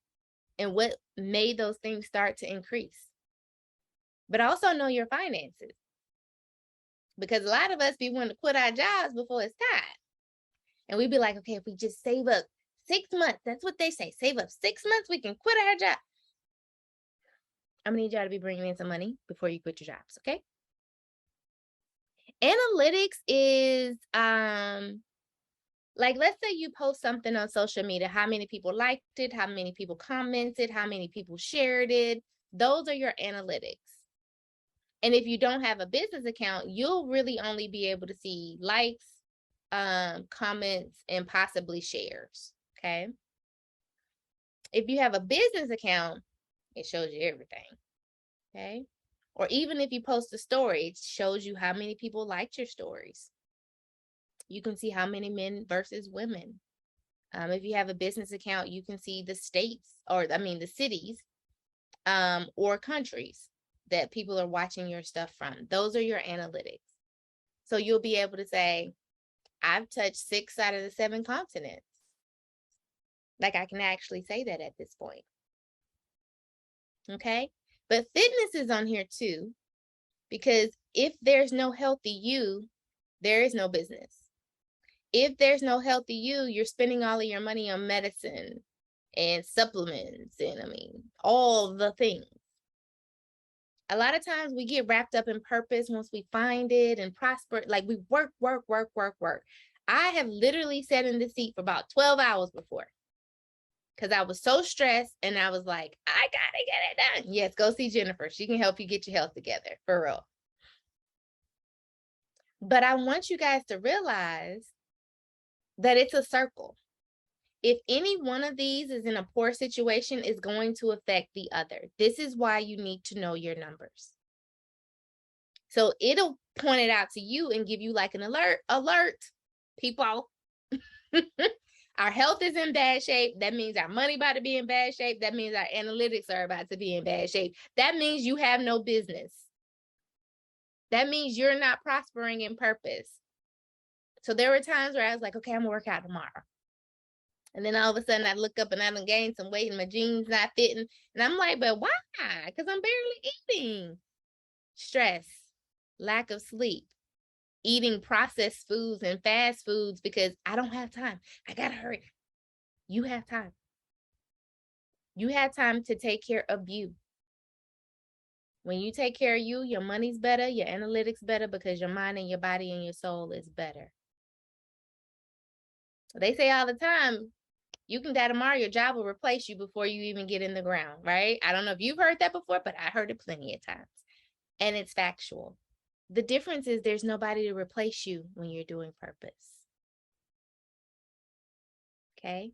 and what made those things start to increase. But also know your finances, because a lot of us be wanting to quit our jobs before it's time. And we'd be like, okay, if we just save up 6 months, that's what they say, save up 6 months, we can quit our job. I'm gonna need y'all to be bringing in some money before you quit your jobs, okay? Analytics is like, let's say you post something on social media, how many people liked it, how many people commented, how many people shared it. Those are your analytics. And if you don't have a business account, you'll really only be able to see likes, comments, and possibly shares, okay? If you have a business account, it shows you everything, okay? Or even if you post a story, it shows you how many people liked your stories. You can see how many men versus women. If you have a business account, you can see the states, the cities, or countries that people are watching your stuff from. Those are your analytics. So you'll be able to say, I've touched 6 out of the 7 continents. Like, I can actually say that at this point. Okay? But fitness is on here too, because if there's no healthy you, there is no business. If there's no healthy you, you're spending all of your money on medicine and supplements and all the things. A lot of times we get wrapped up in purpose once we find it and prosper. Like, we work. I have literally sat in the seat for about 12 hours before because I was so stressed and I was like, I gotta get it done. Yes, go see Jennifer. She can help you get your health together, for real. But I want you guys to realize that it's a circle. If any one of these is in a poor situation, it's going to affect the other. This is why you need to know your numbers. So it'll point it out to you and give you like an alert, people. Our health is in bad shape. That means our money about to be in bad shape. That means our analytics are about to be in bad shape. That means you have no business. That means you're not prospering in purpose. So there were times where I was like, okay, I'm gonna work out tomorrow. And then all of a sudden I look up and I done gained some weight and my jeans not fitting. And I'm like, but why? Because I'm barely eating. Stress, lack of sleep, eating processed foods and fast foods because I don't have time. I gotta hurry. You have time. You have time to take care of you. When you take care of you, your money's better, your analytics better, because your mind and your body and your soul is better. They say all the time, you can die tomorrow, your job will replace you before you even get in the ground, right? I don't know if you've heard that before, but I heard it plenty of times. And it's factual. The difference is there's nobody to replace you when you're doing purpose. Okay?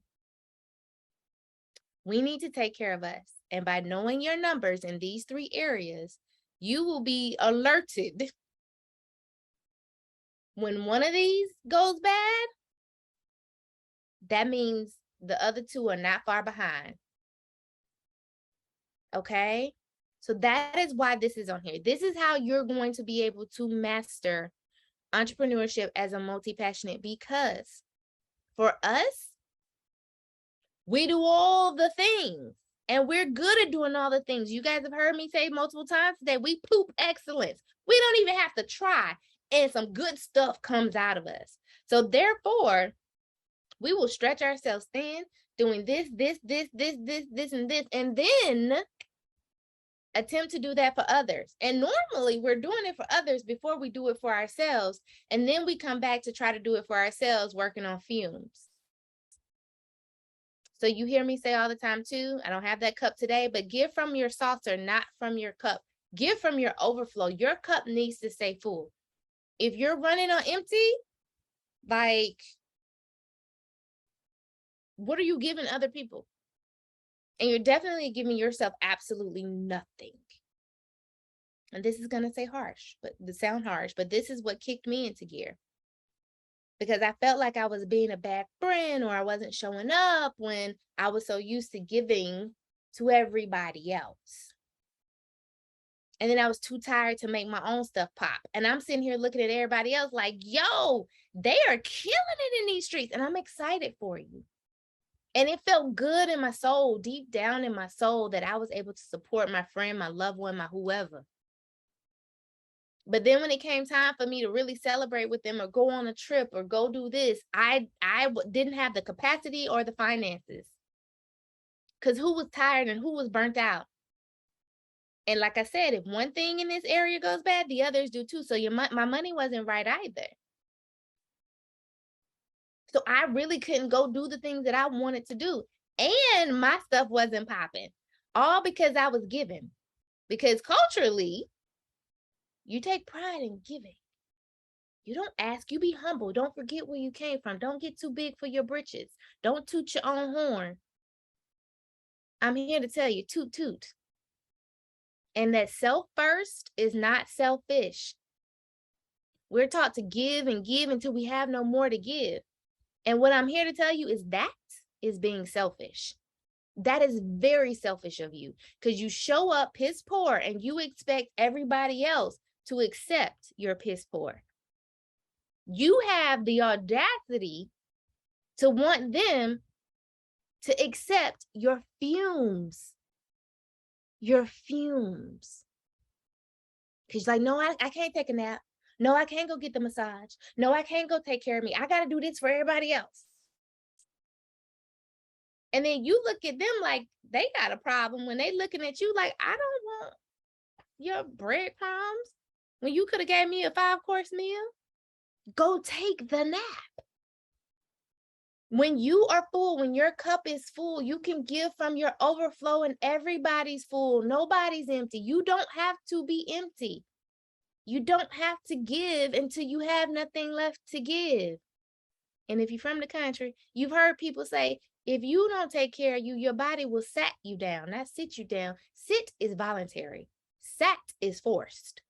We need to take care of us. And by knowing your numbers in these 3 areas, you will be alerted when one of these goes bad. That means the other 2 are not far behind. Okay? So that is why this is on here. This is how you're going to be able to master entrepreneurship as a multi-passionate, because for us, we do all the things and we're good at doing all the things. You guys have heard me say multiple times today, we poop excellence. We don't even have to try, and some good stuff comes out of us. So therefore, we will stretch ourselves thin doing this, and then attempt to do that for others. And normally we're doing it for others before we do it for ourselves. And then we come back to try to do it for ourselves, working on fumes. So you hear me say all the time too, I don't have that cup today, but give from your saucer, not from your cup. Give from your overflow. Your cup needs to stay full. If you're running on empty, like, what are you giving other people? And you're definitely giving yourself absolutely nothing. And this is going to say harsh, but sound harsh, but this is what kicked me into gear. Because I felt like I was being a bad friend, or I wasn't showing up when I was so used to giving to everybody else. And then I was too tired to make my own stuff pop. And I'm sitting here looking at everybody else like, yo, they are killing it in these streets. And I'm excited for you. And it felt good in my soul, deep down in my soul, that I was able to support my friend, my loved one, my whoever. But then when it came time for me to really celebrate with them or go on a trip or go do this, I didn't have the capacity or the finances. Because who was tired and who was burnt out? And like I said, if one thing in this area goes bad, the others do too. So my money wasn't right either. So I really couldn't go do the things that I wanted to do. And my stuff wasn't popping. All because I was giving. Because culturally, you take pride in giving. You don't ask, you be humble. Don't forget where you came from. Don't get too big for your britches. Don't toot your own horn. I'm here to tell you, toot, toot. And that self first is not selfish. We're taught to give and give until we have no more to give. And what I'm here to tell you is that is being selfish. That is very selfish of you, because you show up piss poor and you expect everybody else to accept your piss poor. You have the audacity to want them to accept your fumes. Your fumes. Because you're like, no, I can't take a nap. No, I can't go get the massage. No, I can't go take care of me. I got to do this for everybody else. And then you look at them like they got a problem when they looking at you like, I don't want your breadcrumbs when you could have gave me a 5-course meal. Go take the nap. When you are full, when your cup is full, you can give from your overflow and everybody's full. Nobody's empty. You don't have to be empty. You don't have to give until you have nothing left to give. And if you're from the country, you've heard people say, If you don't take care of you, your body will sat you down, not sit you down. Sit is voluntary. Sat is forced.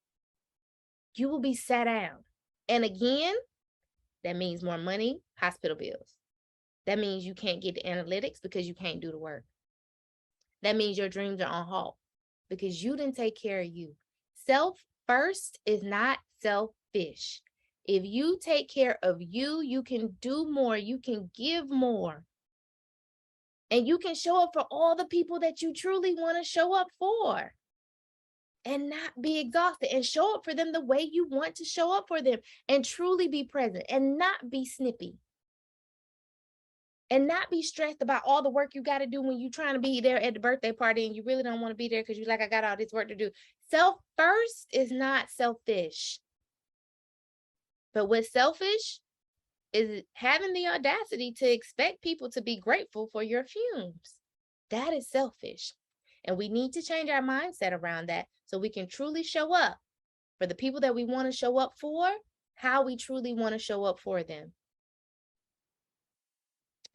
You will be sat down. And again, that means more money, hospital bills. That means you can't get the analytics because you can't do the work. That means your dreams are on halt because you didn't take care of you. Self first is not selfish. If you take care of you, you can do more. You can give more. And you can show up for all the people that you truly want to show up for. And not be exhausted, and show up for them the way you want to show up for them, and truly be present and not be snippy. And not be stressed about all the work you got to do when you're trying to be there at the birthday party and you really don't want to be there because you're like, I got all this work to do. Self first is not selfish. But what's selfish is having the audacity to expect people to be grateful for your fumes. That is selfish. And we need to change our mindset around that so we can truly show up for the people that we want to show up for, how we truly want to show up for them.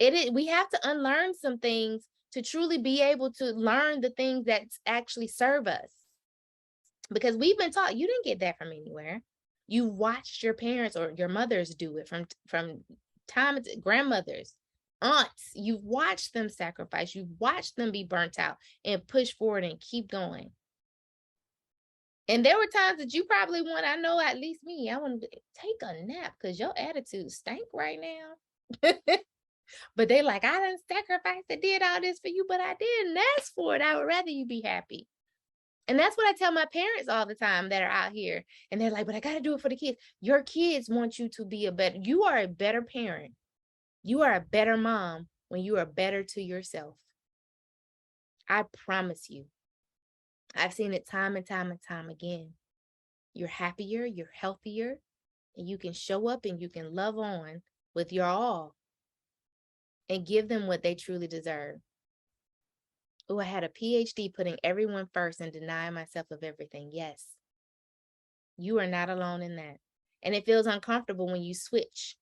We have to unlearn some things to truly be able to learn the things that actually serve us. Because we've been taught, you didn't get that from anywhere. You watched your parents or your mothers do it from time to grandmothers, aunts. You've watched them sacrifice. You've watched them be burnt out and push forward and keep going. And there were times that you probably want, I know at least me, I want to take a nap because your attitude stank right now. But they like, I didn't sacrifice, I did all this for you, but I didn't ask for it. I would rather you be happy. And that's what I tell my parents all the time that are out here. And they're like, but I got to do it for the kids. Your kids want you to be you are a better parent. You are a better mom when you are better to yourself. I promise you. I've seen it time and time and time again. You're happier, you're healthier, and you can show up and you can love on with your all and give them what they truly deserve. Oh, I had a PhD putting everyone first and denying myself of everything. Yes, you are not alone in that. And it feels uncomfortable when you switch.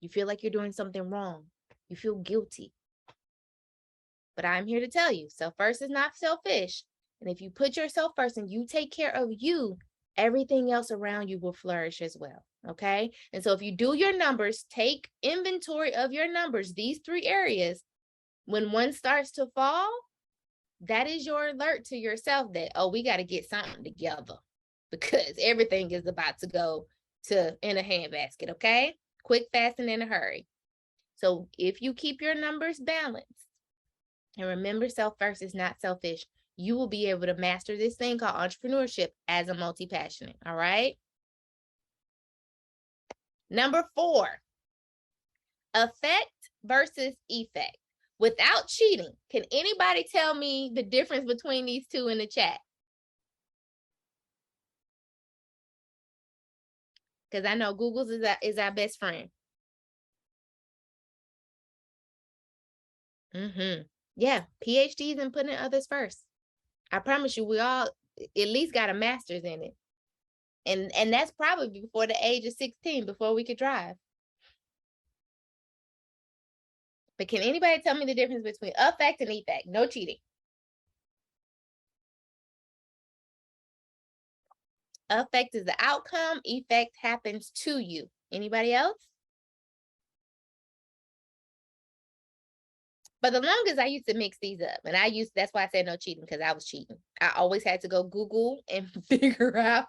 You feel like you're doing something wrong. You feel guilty. But I'm here to tell you, self first is not selfish. And if you put yourself first and you take care of you, everything else around you will flourish as well. Okay. And so if you do your numbers, take inventory of your numbers, these 3 areas, when one starts to fall, that is your alert to yourself that, oh, we got to get something together because everything is about to go in a handbasket. Okay. Quick, fast, and in a hurry. So if you keep your numbers balanced and remember, self first is not selfish, you will be able to master this thing called entrepreneurship as a multi-passionate. All right. Number 4, effect versus effect. Without cheating, can anybody tell me the difference between these two in the chat? Because I know Google's is our best friend. Yeah, PhDs and putting others first. I promise you, we all at least got a master's in it. And that's probably before the age of 16, before we could drive. But can anybody tell me the difference between effect and effect? No cheating. Effect is the outcome. Effect happens to you. Anybody else? But the longest I used to mix these up, and that's why I said no cheating, because I was cheating. I always had to go Google and figure out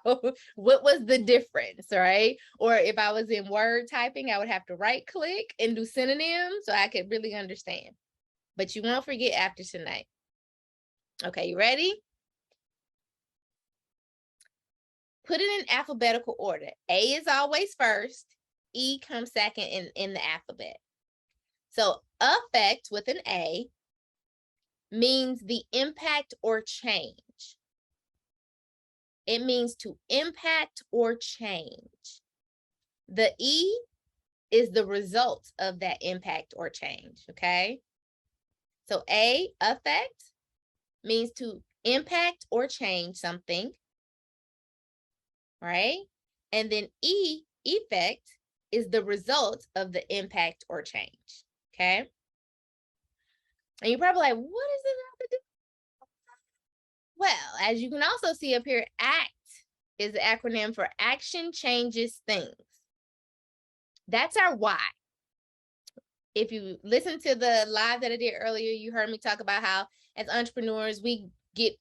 what was the difference, right? Or if I was in Word typing, I would have to right click and do synonyms so I could really understand. But you won't forget after tonight. Okay, you ready? Put it in alphabetical order. A is always first. E comes second in the alphabet. So effect with an A means the impact or change. It means to impact or change. The E is the result of that impact or change, okay? So A, effect, means to impact or change something, right? And then E, effect, is the result of the impact or change, okay? And you're probably like, what does this have to do? Well, as you can also see up here, ACT is the acronym for Action Changes Things. That's our why. If you listen to the live that I did earlier, you heard me talk about how as entrepreneurs, we get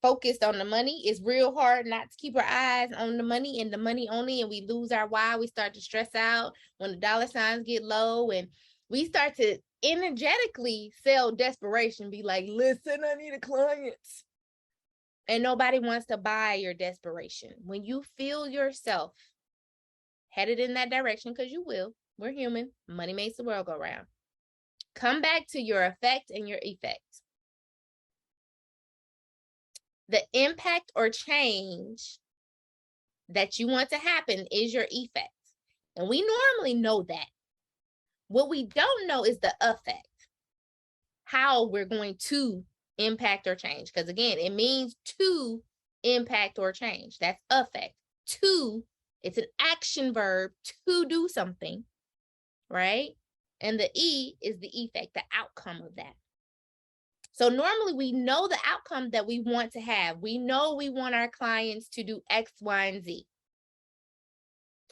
focused on the money. It's real hard not to keep our eyes on the money and the money only, and we lose our why. We start to stress out when the dollar signs get low, and we start to energetically sell desperation, be like, listen, I need a client. And nobody wants to buy your desperation. When you feel yourself headed in that direction, because you will, we're human, money makes the world go round. Come back to your effect and your effect. The impact or change that you want to happen is your effect. And we normally know that. What we don't know is the effect, how we're going to impact or change. Because again, it means to impact or change. That's effect. To, it's an action verb to do something, right? And the E is the effect, the outcome of that. So normally we know the outcome that we want to have. We know we want our clients to do X, Y, and Z.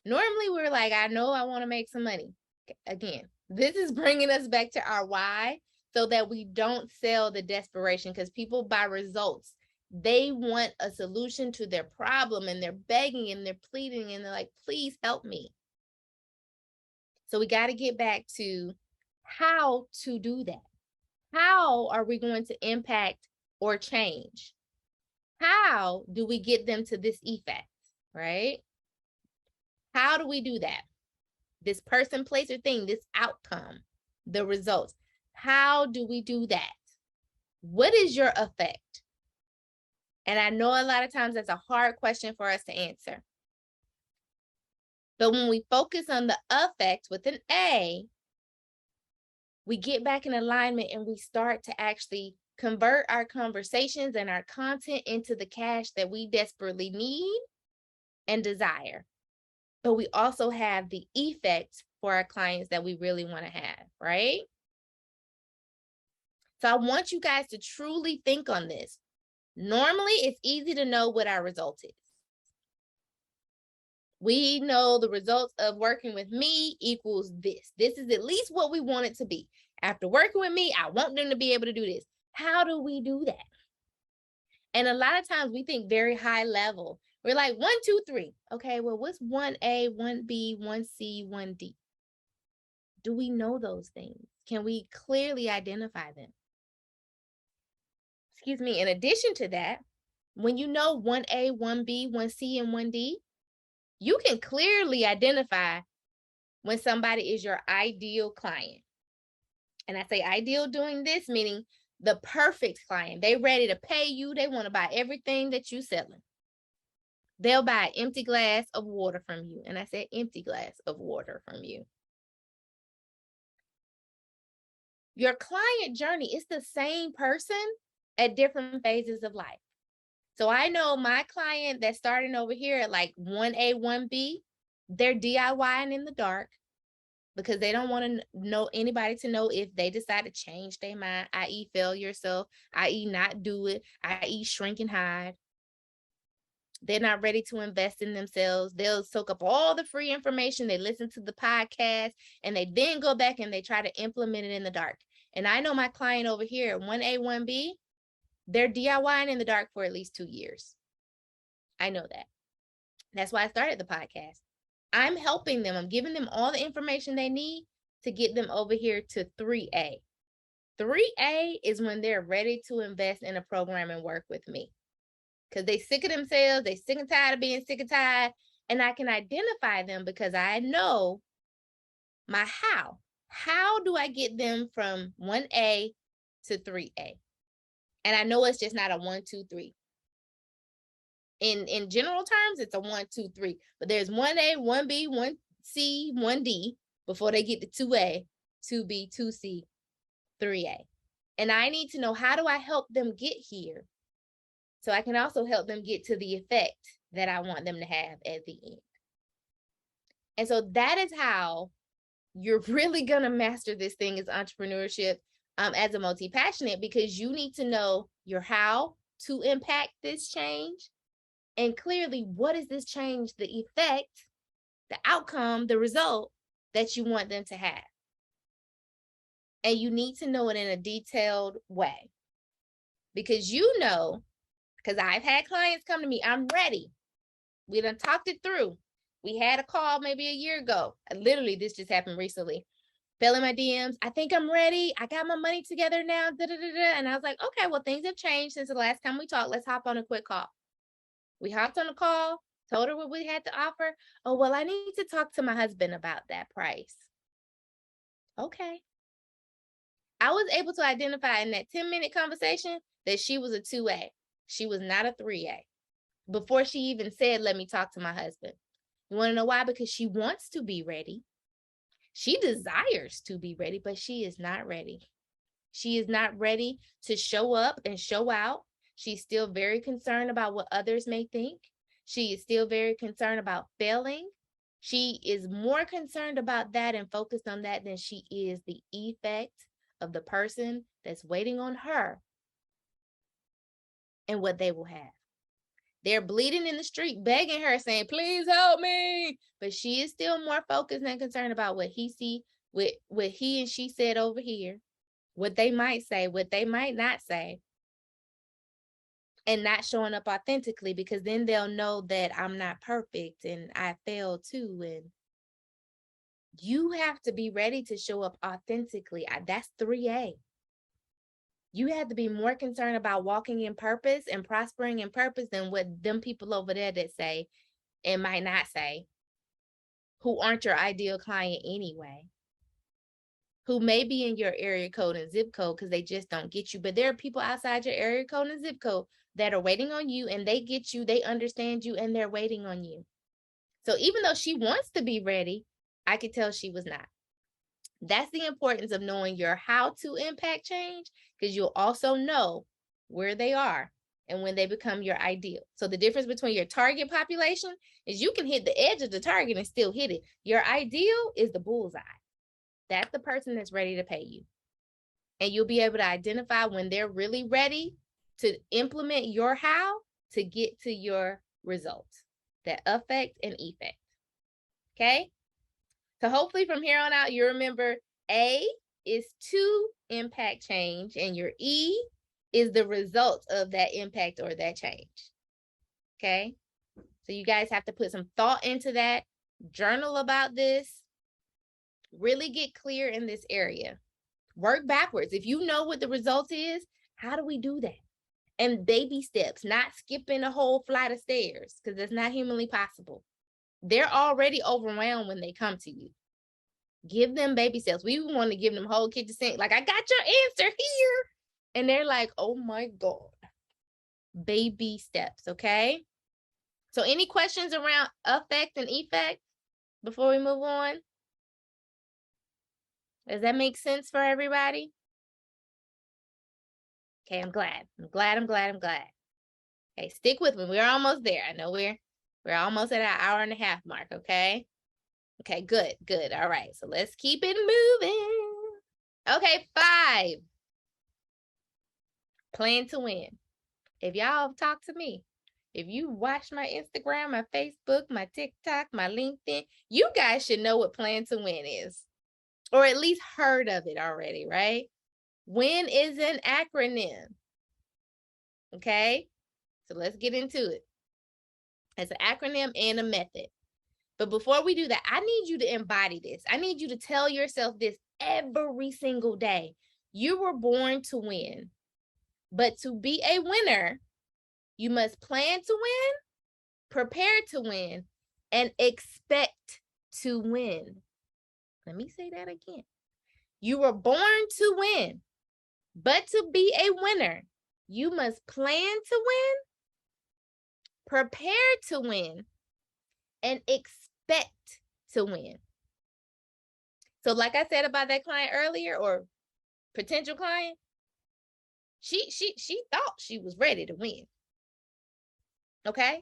Normally we're like, I know I want to make some money. Again, this is bringing us back to our why so that we don't sell the desperation, because people buy results. They want a solution to their problem and they're begging and they're pleading and they're like, please help me. So we got to get back to how to do that. How are we going to impact or change? How do we get them to this effect, right? How do we do that? This person, place, or thing, this outcome, the results. How do we do that? What is your effect? And I know a lot of times that's a hard question for us to answer. But when we focus on the effect with an A, we get back in alignment and we start to actually convert our conversations and our content into the cash that we desperately need and desire. But we also have the effect for our clients that we really want to have, right? So I want you guys to truly think on this. Normally, it's easy to know what our result is. We know the results of working with me equals this. This is at least what we want it to be. After working with me, I want them to be able to do this. How do we do that? And a lot of times we think very high level. We're like 1, 2, 3. Okay, well, what's 1A, 1B, 1C, 1D? Do we know those things? Can we clearly identify them? Excuse me. In addition to that, when you know 1A, 1B, 1C, and 1D, you can clearly identify when somebody is your ideal client. And I say ideal doing this, meaning the perfect client. They ready to pay you. They want to buy everything that you're selling. They'll buy an empty glass of water from you. And I said empty glass of water from you. Your client journey is the same person at different phases of life. So I know my client that's starting over here at like 1A, 1B, they're DIYing in the dark because they don't want to know anybody to know if they decide to change their mind, i.e. fail yourself, i.e. not do it, i.e. shrink and hide. They're not ready to invest in themselves. They'll soak up all the free information. They listen to the podcast and they then go back and they try to implement it in the dark. And I know my client over here, 1A, 1B, they're DIYing in the dark for at least 2 years. I know that. That's why I started the podcast. I'm helping them. I'm giving them all the information they need to get them over here to 3A. 3A is when they're ready to invest in a program and work with me. Because they sick of themselves. They sick and tired of being sick and tired. And I can identify them because I know my how. How do I get them from 1A to 3A? And I know it's just not a 1, 2, 3. In general terms, it's a 1, 2, 3. But there's 1A, 1B, 1C, 1D before they get to 2A, 2B, 2C, 3A. And I need to know, how do I help them get here? So I can also help them get to the effect that I want them to have at the end. And so that is how you're really going to master this thing, is entrepreneurship. as a multi-passionate, because you need to know your how to impact this change. And clearly, what is this change, the effect, the outcome, the result that you want them to have? And you need to know it in a detailed way. Because because I've had clients come to me, I'm ready. We done talked it through. We had a call maybe a year ago. Literally, this just happened recently. Fell in my DMs. I think I'm ready. I got my money together now. And I was like, okay, well, things have changed since the last time we talked. Let's hop on a quick call. We hopped on a call, told her what we had to offer. Oh, well, I need to talk to my husband about that price. Okay. I was able to identify in that 10-minute conversation that she was a 2A. She was not a 3A. Before she even said, let me talk to my husband. You want to know why? Because she wants to be ready. She desires to be ready, but she is not ready. She is not ready to show up and show out. She's still very concerned about what others may think. She is still very concerned about failing. She is more concerned about that and focused on that than she is the effect of the person that's waiting on her and what they will have. They're bleeding in the street, begging her, saying, please help me. But she is still more focused and concerned about what he see, what he and she said over here, what they might say, what they might not say, and not showing up authentically, because then they'll know that I'm not perfect and I failed too. And you have to be ready to show up authentically. That's 3A. You have to be more concerned about walking in purpose and prospering in purpose than what them people over there that say and might not say, who aren't your ideal client anyway, who may be in your area code and zip code because they just don't get you. But there are people outside your area code and zip code that are waiting on you, and they get you, they understand you, and they're waiting on you. So even though she wants to be ready, I could tell she was not. That's the importance of knowing your how to impact change, because you'll also know where they are and when they become your ideal. So the difference between your target population is you can hit the edge of the target and still hit it. Your ideal is the bullseye. That's the person that's ready to pay you. And you'll be able to identify when they're really ready to implement your how to get to your results, that effect and effect. Okay? So hopefully from here on out, you remember A is to impact change, and your E is the result of that impact or that change. Okay? So you guys have to put some thought into that, journal about this, really get clear in this area. Work backwards. If you know what the result is, how do we do that? And baby steps, not skipping a whole flight of stairs, because that's not humanly possible. They're already overwhelmed when they come to you. Give them baby steps. We want to give them whole kitchen sink. Like, I got your answer here. And they're like, oh my God. Baby steps, okay? So any questions around effect and effect before we move on? Does that make sense for everybody? Okay, I'm glad. Okay, stick with me. We're almost there. I know we're almost at our hour and a half mark, okay? Okay, good. All right, so let's keep it moving. Okay, 5. Plan to win. If y'all have talked to me, if you watch my Instagram, my Facebook, my TikTok, my LinkedIn, you guys should know what plan to win is, or at least heard of it already, right? WIN is an acronym. Okay, so let's get into it. It's an acronym and a method. But before we do that, I need you to embody this. I need you to tell yourself this every single day. You were born to win. But to be a winner, you must plan to win, prepare to win, and expect to win. Let me say that again. You were born to win. But to be a winner, you must plan to win, prepare to win, and expect to win. So like I said about that client earlier, or potential client, she thought she was ready to win. Okay?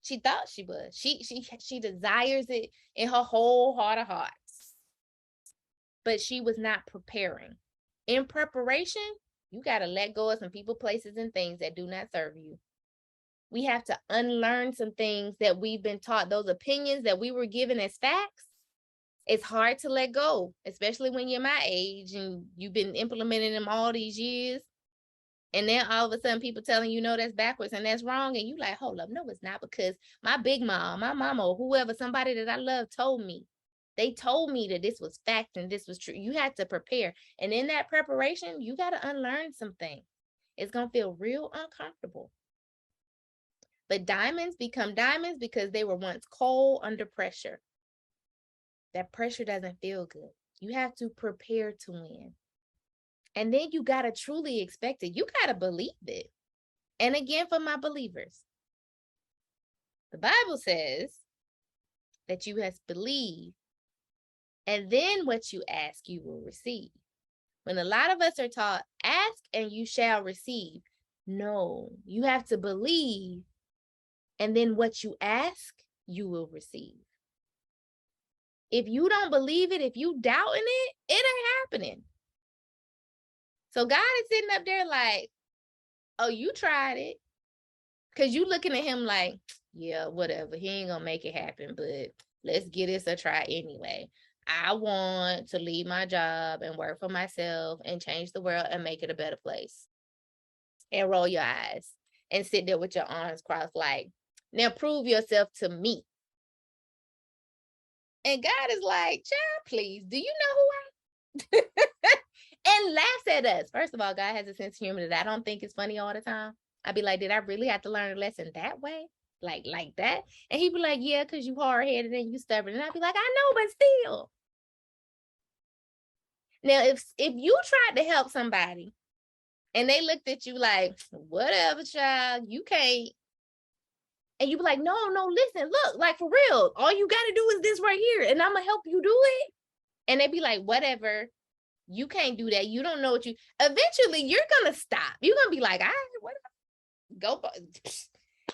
She thought she was. She desires it in her whole heart of hearts. But she was not preparing. In preparation, you got to let go of some people, places, and things that do not serve you. We have to unlearn some things that we've been taught, those opinions that we were given as facts. It's hard to let go, especially when you're my age and you've been implementing them all these years. And then all of a sudden people telling you, no, that's backwards and that's wrong. And you like, hold up, no, it's not, because my big mom, my mama, or whoever, somebody that I love told me. They told me that this was fact and this was true. You had to prepare. And in that preparation, you got to unlearn some things. It's going to feel real uncomfortable. But diamonds become diamonds because they were once coal under pressure. That pressure doesn't feel good. You have to prepare to win. And then you got to truly expect it. You got to believe it. And again, for my believers, the Bible says that you must believe, and then what you ask, you will receive. When a lot of us are taught, ask and you shall receive. No, you have to believe, and then what you ask, you will receive. If you don't believe it, if you doubting it, it ain't happening. So God is sitting up there like, oh, you tried it. Because you looking at him like, yeah, whatever. He ain't going to make it happen, but let's give this a try anyway. I want to leave my job and work for myself and change the world and make it a better place. And roll your eyes and sit there with your arms crossed like, now prove yourself to me. And God is like, child, please, do you know who I am? And laughs at us. First of all, God has a sense of humor that I don't think is funny all the time. I'd be like, did I really have to learn a lesson that way? Like that? And he'd be like, yeah, because you hard-headed and you stubborn. And I'd be like, I know, but still. Now, if you tried to help somebody and they looked at you like, whatever, child, you can't. And you be like, no, listen, look, like for real, all you got to do is this right here. And I'm going to help you do it. And they'd be like, whatever. You can't do that. You don't know what you, eventually you're going to stop. You're going to be like, all right, whatever. Go.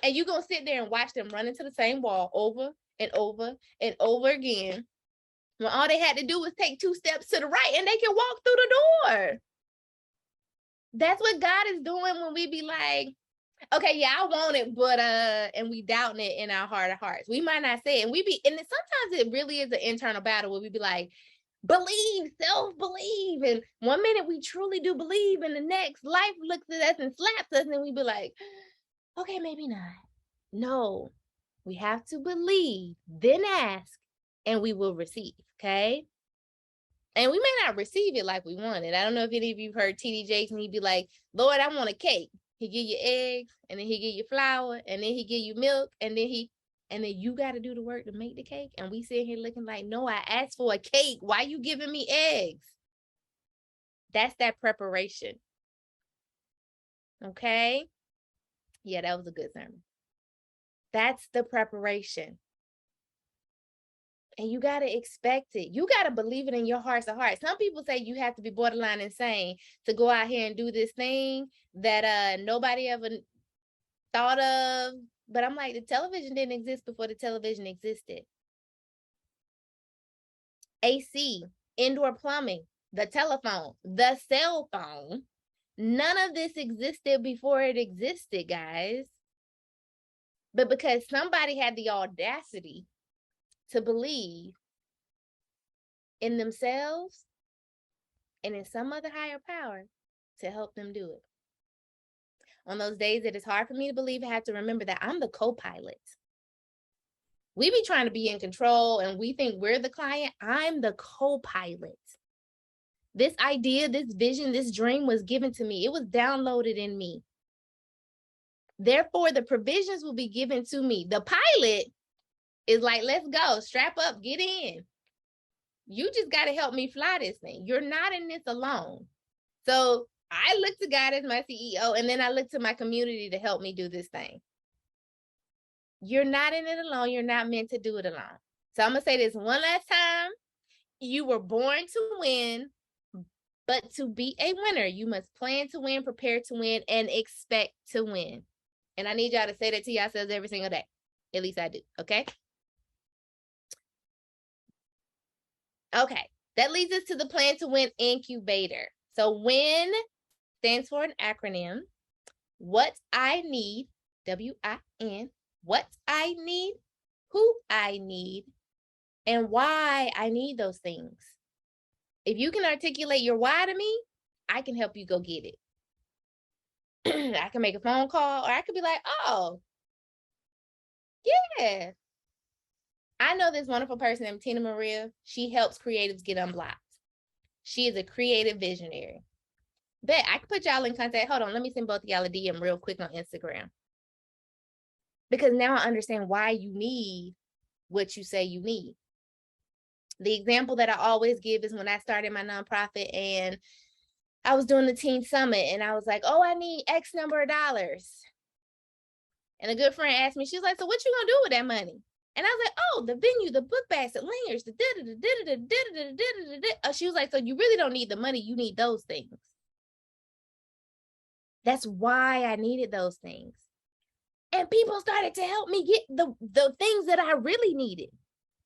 And you're going to sit there and watch them run into the same wall over and over and over again. When all they had to do was take 2 steps to the right and they can walk through the door. That's what God is doing when we be like, okay, yeah, I want it, but and we doubting it in our heart of hearts. We might not say it. And sometimes it really is an internal battle where we be like, believe, self-believe. And one minute we truly do believe, and the next life looks at us and slaps us, and we be like, okay, maybe not. No, we have to believe, then ask, and we will receive, okay? And we may not receive it like we want it. I don't know if any of you heard TD Jakes, and he'd be like, Lord, I want a cake. He give you eggs, and then he give you flour, and then he give you milk, and then you got to do the work to make the cake. And we sit here looking like, no, I asked for a cake. Why you giving me eggs? That's that preparation. Okay? Yeah, that was a good sermon. That's the preparation. And you got to expect it. You got to believe it in your hearts of hearts. Some people say you have to be borderline insane to go out here and do this thing that nobody ever thought of. But I'm like, the television didn't exist before the television existed. AC, indoor plumbing, the telephone, the cell phone. None of this existed before it existed, guys. But because somebody had the audacity to believe in themselves and in some other higher power to help them do it. On those days that it's hard for me to believe, I have to remember that I'm the co-pilot. We be trying to be in control and we think we're the client. I'm the co-pilot. This idea, this vision, this dream was given to me. It was downloaded in me. Therefore, the provisions will be given to me. The pilot is like, let's go, strap up, get in. You just got to help me fly this thing. You're not in this alone. So I look to God as my CEO, and then I look to my community to help me do this thing. You're not in it alone. You're not meant to do it alone. So I'm going to say this one last time. You were born to win, but to be a winner, you must plan to win, prepare to win, and expect to win. And I need y'all to say that to yourselves every single day. At least I do, okay? Okay, that leads us to the Plan to Win incubator. So WIN stands for an acronym. What I need, WIN, what I need, who I need, and why I need those things. If you can articulate your why to me, I can help you go get it. I can make a phone call, or I could be like, oh, yeah. I know this wonderful person named Tina Maria. She helps creatives get unblocked. She is a creative visionary. Bet I can put y'all in contact. Hold on, let me send both of y'all a DM real quick on Instagram. Because now I understand why you need what you say you need. The example that I always give is when I started my nonprofit and I was doing the teen summit and I was like, oh, I need X number of dollars. And a good friend asked me, she was like, so what you gonna do with that money? And I was like, oh, the venue, the book basket, lanyards, the she was like, so you really don't need the money, you need those things. That's why I needed those things. And people started to help me get the things that I really needed.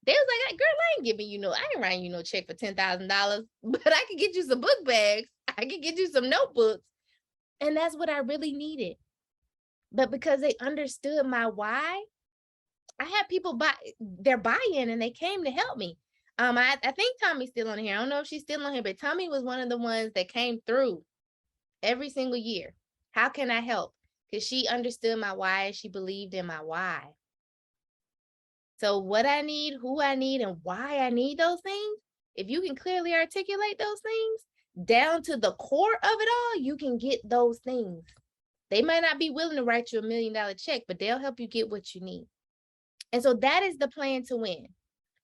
They was like, girl, I ain't giving you I ain't writing you no check for $10,000, but I could get you some book bags. I could get you some notebooks. And that's what I really needed. But because they understood my why, I had people buy their buy-in and they came to help me. I think Tommy's still on here. I don't know if she's still on here, but Tommy was one of the ones that came through every single year. How can I help? Because she understood my why and she believed in my why. So what I need, who I need, and why I need those things, if you can clearly articulate those things down to the core of it all, you can get those things. They might not be willing to write you $1 million check, but they'll help you get what you need. And so that is the plan to win.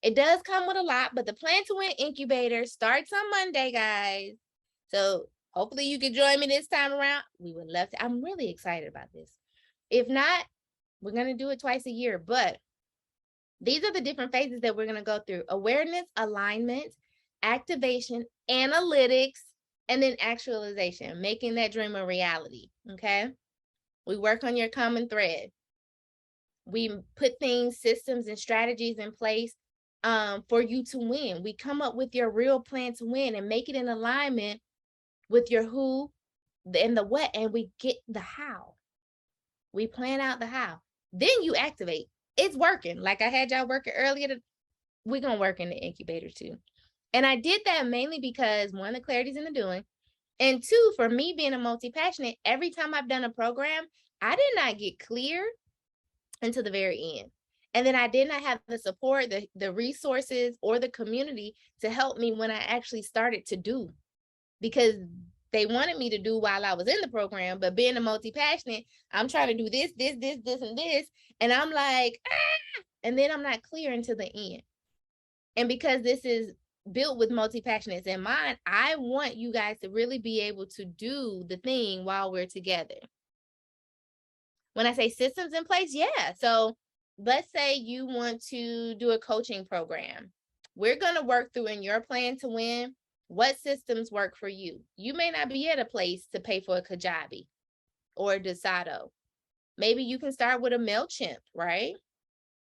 It does come with a lot, but the plan to win incubator starts on Monday, guys. So hopefully you can join me this time around. We would love to. I'm really excited about this. If not, we're going to do it twice a year, but these are the different phases that we're going to go through: awareness, alignment, activation, analytics, and then actualization, making that dream a reality. Okay. We work on your common thread. We put things, systems, and strategies in place for you to win. We come up with your real plan to win and make it in alignment with your who and the what, and we get the how. We plan out the how. Then you activate. It's working. Like I had y'all working earlier. We're going to work in the incubator too. And I did that mainly because one, the clarity's in the doing. And two, for me being a multi-passionate, every time I've done a program, I did not get clear until the very end. And then I did not have the support, the resources, or the community to help me when I actually started to do. Because they wanted me to do while I was in the program, but being a multi-passionate, I'm trying to do this, and this. And I'm like, and then I'm not clear until the end. And because this is built with multi-passionates in mind, I want you guys to really be able to do the thing while we're together. When I say systems in place, yeah. So let's say you want to do a coaching program. We're going to work through in your plan to win what systems work for you. You may not be at a place to pay for a Kajabi or a Dosado. Maybe you can start with a MailChimp, right?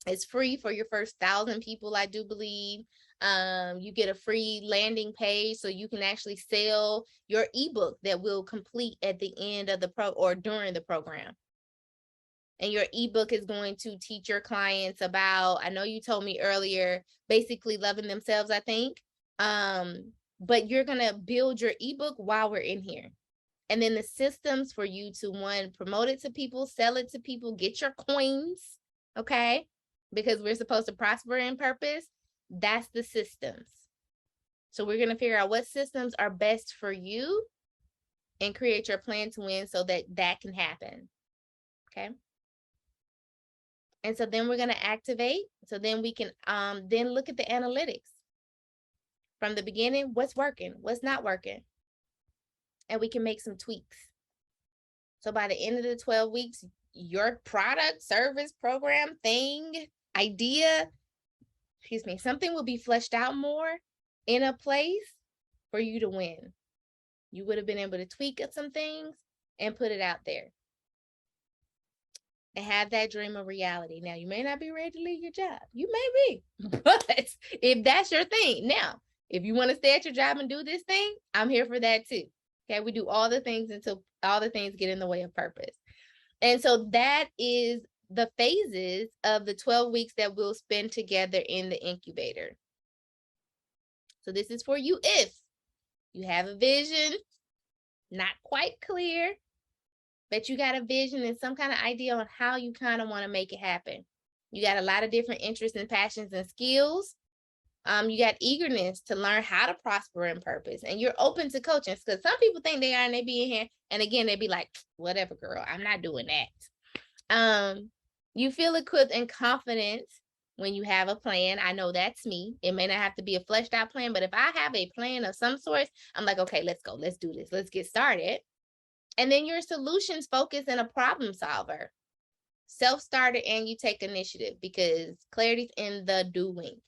It's free for your first 1,000 people, I do believe. You get a free landing page so you can actually sell your ebook that will complete at the end of the or during the program. And your ebook is going to teach your clients about, I know you told me earlier, basically loving themselves, I think. But you're going to build your ebook while we're in here. And then the systems for you to, one, promote it to people, sell it to people, get your coins, okay? Because we're supposed to prosper in purpose. That's the systems. So we're going to figure out what systems are best for you and create your plan to win so that that can happen, okay? And so then we're going to activate. So then we can then look at the analytics. From the beginning, what's working, what's not working. And we can make some tweaks. So by the end of the 12 weeks, your product, service, program, thing, idea, something will be fleshed out more in a place for you to win. You would have been able to tweak some things and put it out there. And have that dream a reality. Now, you may not be ready to leave your job. You may be. But if that's your thing, now, if you want to stay at your job and do this thing, I'm here for that too. Okay, we do all the things until all the things get in the way of purpose. And so that is the phases of the 12 weeks that we'll spend together in the incubator. So this is for you if you have a vision, not quite clear, but you got a vision and some kind of idea on how you kind of want to make it happen. You got a lot of different interests and passions and skills. You got eagerness to learn how to prosper in purpose, and you're open to coaching, because some people think they are and they be in here and again they be like, whatever, girl, I'm not doing that. You feel equipped and confident when you have a plan. I know that's me. It may not have to be a fleshed out plan, but if I have a plan of some sort, I'm like, okay, let's go, let's do this, let's get started. And then you're solutions focused and a problem solver, self-starter, and you take initiative because clarity's in the doing.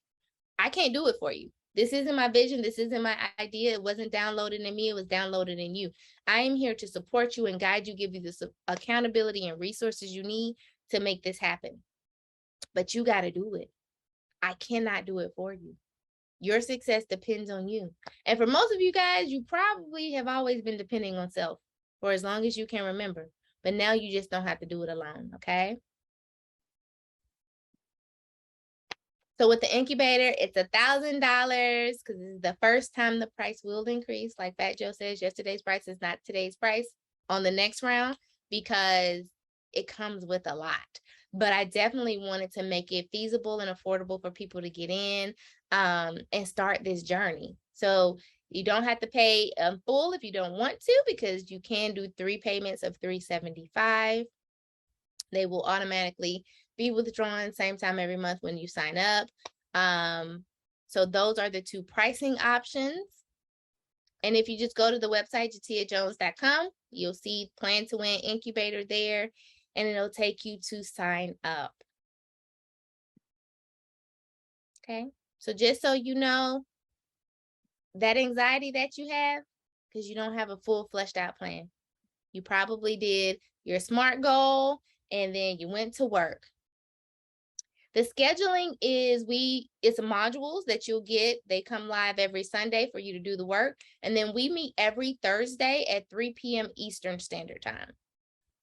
I can't do it for you. This isn't my vision. This isn't my idea. It wasn't downloaded in me. It was downloaded in you. I am here to support you and guide you, give you the accountability and resources you need to make this happen. But you got to do it. I cannot do it for you. Your success depends on you. And for most of you guys, you probably have always been depending on self for as long as you can remember. But now you just don't have to do it alone, okay? So with the incubator, it's $1,000 because this is the first time the price will increase. Like Fat Joe says, yesterday's price is not today's price on the next round because it comes with a lot. But I definitely wanted to make it feasible and affordable for people to get in and start this journey. So you don't have to pay full if you don't want to, because you can do 3 payments of $375. They will automatically be withdrawn same time every month when you sign up. So those are the 2 pricing options. And if you just go to the website, jateyajones.com, you'll see Plan to Win Incubator there, and it'll take you to sign up. Okay, so just so you know, that anxiety that you have, because you don't have a full fleshed out plan. You probably did your SMART goal, and then you went to work. The scheduling is it's modules that you'll get. They come live every Sunday for you to do the work. And then we meet every Thursday at 3 p.m. Eastern Standard Time.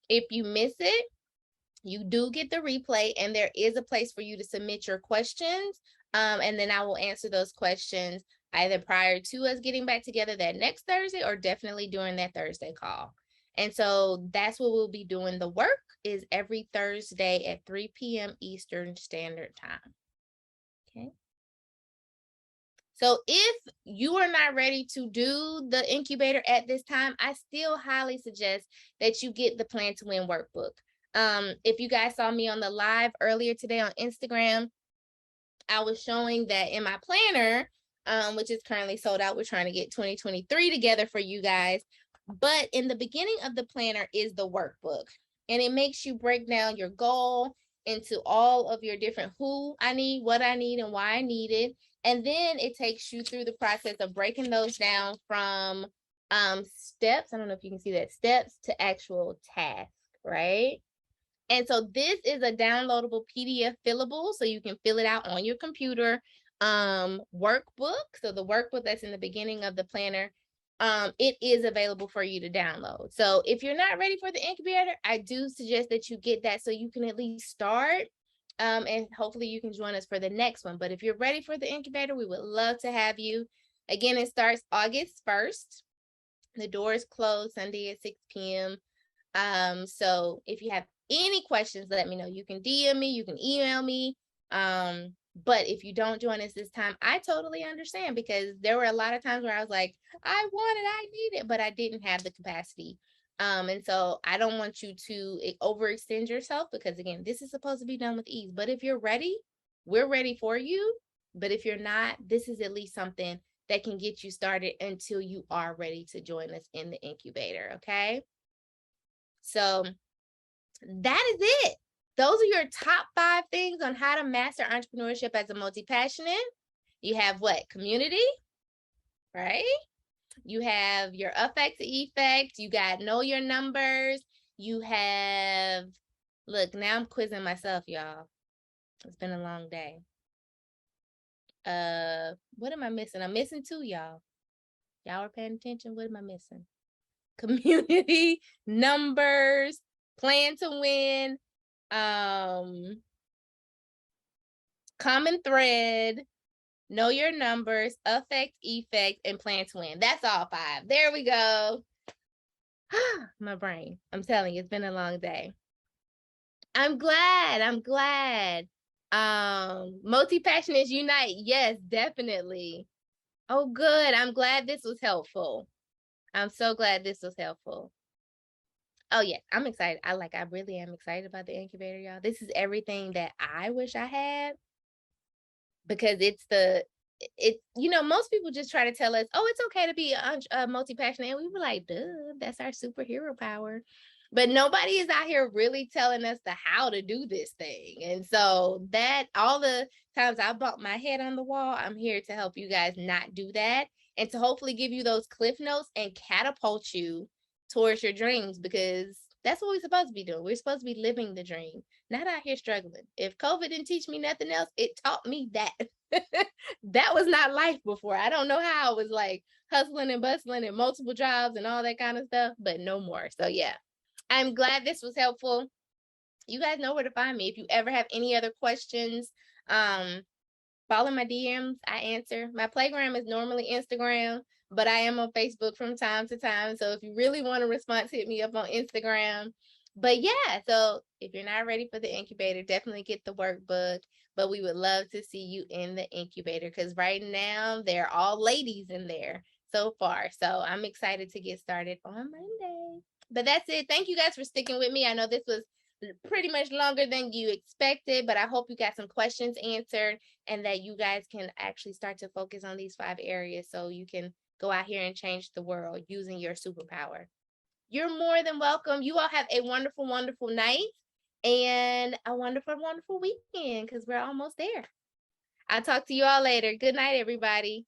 If you miss it, you do get the replay, and there is a place for you to submit your questions. And then I will answer those questions either prior to us getting back together that next Thursday or definitely during that Thursday call. And so that's what we'll be doing. The work is every Thursday at 3 p.m. Eastern Standard Time. Okay. So if you are not ready to do the incubator at this time, I still highly suggest that you get the Plan to Win workbook. If you guys saw me on the live earlier today on Instagram, I was showing that in my planner, which is currently sold out. We're trying to get 2023 together for you guys. But in the beginning of the planner is the workbook, and it makes you break down your goal into all of your different who I need, what I need, and why I need it. And then it takes you through the process of breaking those down from steps. I don't know if you can see that, steps to actual tasks, right? And so this is a downloadable PDF fillable, so you can fill it out on your computer workbook. So the workbook that's in the beginning of the planner, it is available for you to download. So if you're not ready for the incubator, I do suggest that you get that so you can at least start, and hopefully you can join us for the next one. But if you're ready for the incubator, we would love to have you. Again, it starts August 1st. The doors close Sunday at 6 p.m. So if you have any questions, let me know. You can DM me, you can email me. But if you don't join us this time, I totally understand, because there were a lot of times where I was like, I want it, I need it, but I didn't have the capacity. And so I don't want you to overextend yourself, because again, this is supposed to be done with ease. But if you're ready, we're ready for you. But if you're not, this is at least something that can get you started until you are ready to join us in the incubator. Okay. So that is it. Those are your top 5 things on how to master entrepreneurship as a multi-passionate. You have what? Community, right? You have your affect to effect. You got know your numbers. You have, look, now I'm quizzing myself, y'all. It's been a long day. What am I missing? I'm missing 2, y'all. Y'all are paying attention? What am I missing? community, numbers, plan to win, common thread, know your numbers, affect, effect, and plan to win. That's all 5. There we go. My brain. I'm telling you, it's been a long day. I'm glad. Multi-passionate unite. Yes, definitely. Oh, good. I'm glad this was helpful. I'm so glad this was helpful. Oh, yes, I'm excited. I really am excited about the incubator, y'all. This is everything that I wish I had, because most people just try to tell us, oh, it's okay to be multi-passionate. And we were like, duh, that's our superhero power. But nobody is out here really telling us how to do this thing. And so that all the times I bumped my head on the wall, I'm here to help you guys not do that, and to hopefully give you those cliff notes and catapult you towards your dreams, because that's what we're supposed to be doing. We're supposed to be living the dream, not out here struggling. If COVID didn't teach me nothing else, it taught me that. That was not life before. I don't know how I was like hustling and bustling and multiple jobs and all that kind of stuff, but no more. So yeah, I'm glad this was helpful. You guys know where to find me. If you ever have any other questions, follow my DMs. I answer. My playground is normally Instagram, but I am on Facebook from time to time. So if you really want a response, hit me up on Instagram. But yeah, so if you're not ready for the incubator, definitely get the workbook. But we would love to see you in the incubator, because right now they're all ladies in there so far. So I'm excited to get started on Monday. But that's it. Thank you guys for sticking with me. I know this was pretty much longer than you expected, but I hope you got some questions answered, and that you guys can actually start to focus on these 5 areas so you can go out here and change the world using your superpower. You're more than welcome. You all have a wonderful, wonderful night and a wonderful, wonderful weekend, because we're almost there. I'll talk to you all later. Good night, everybody.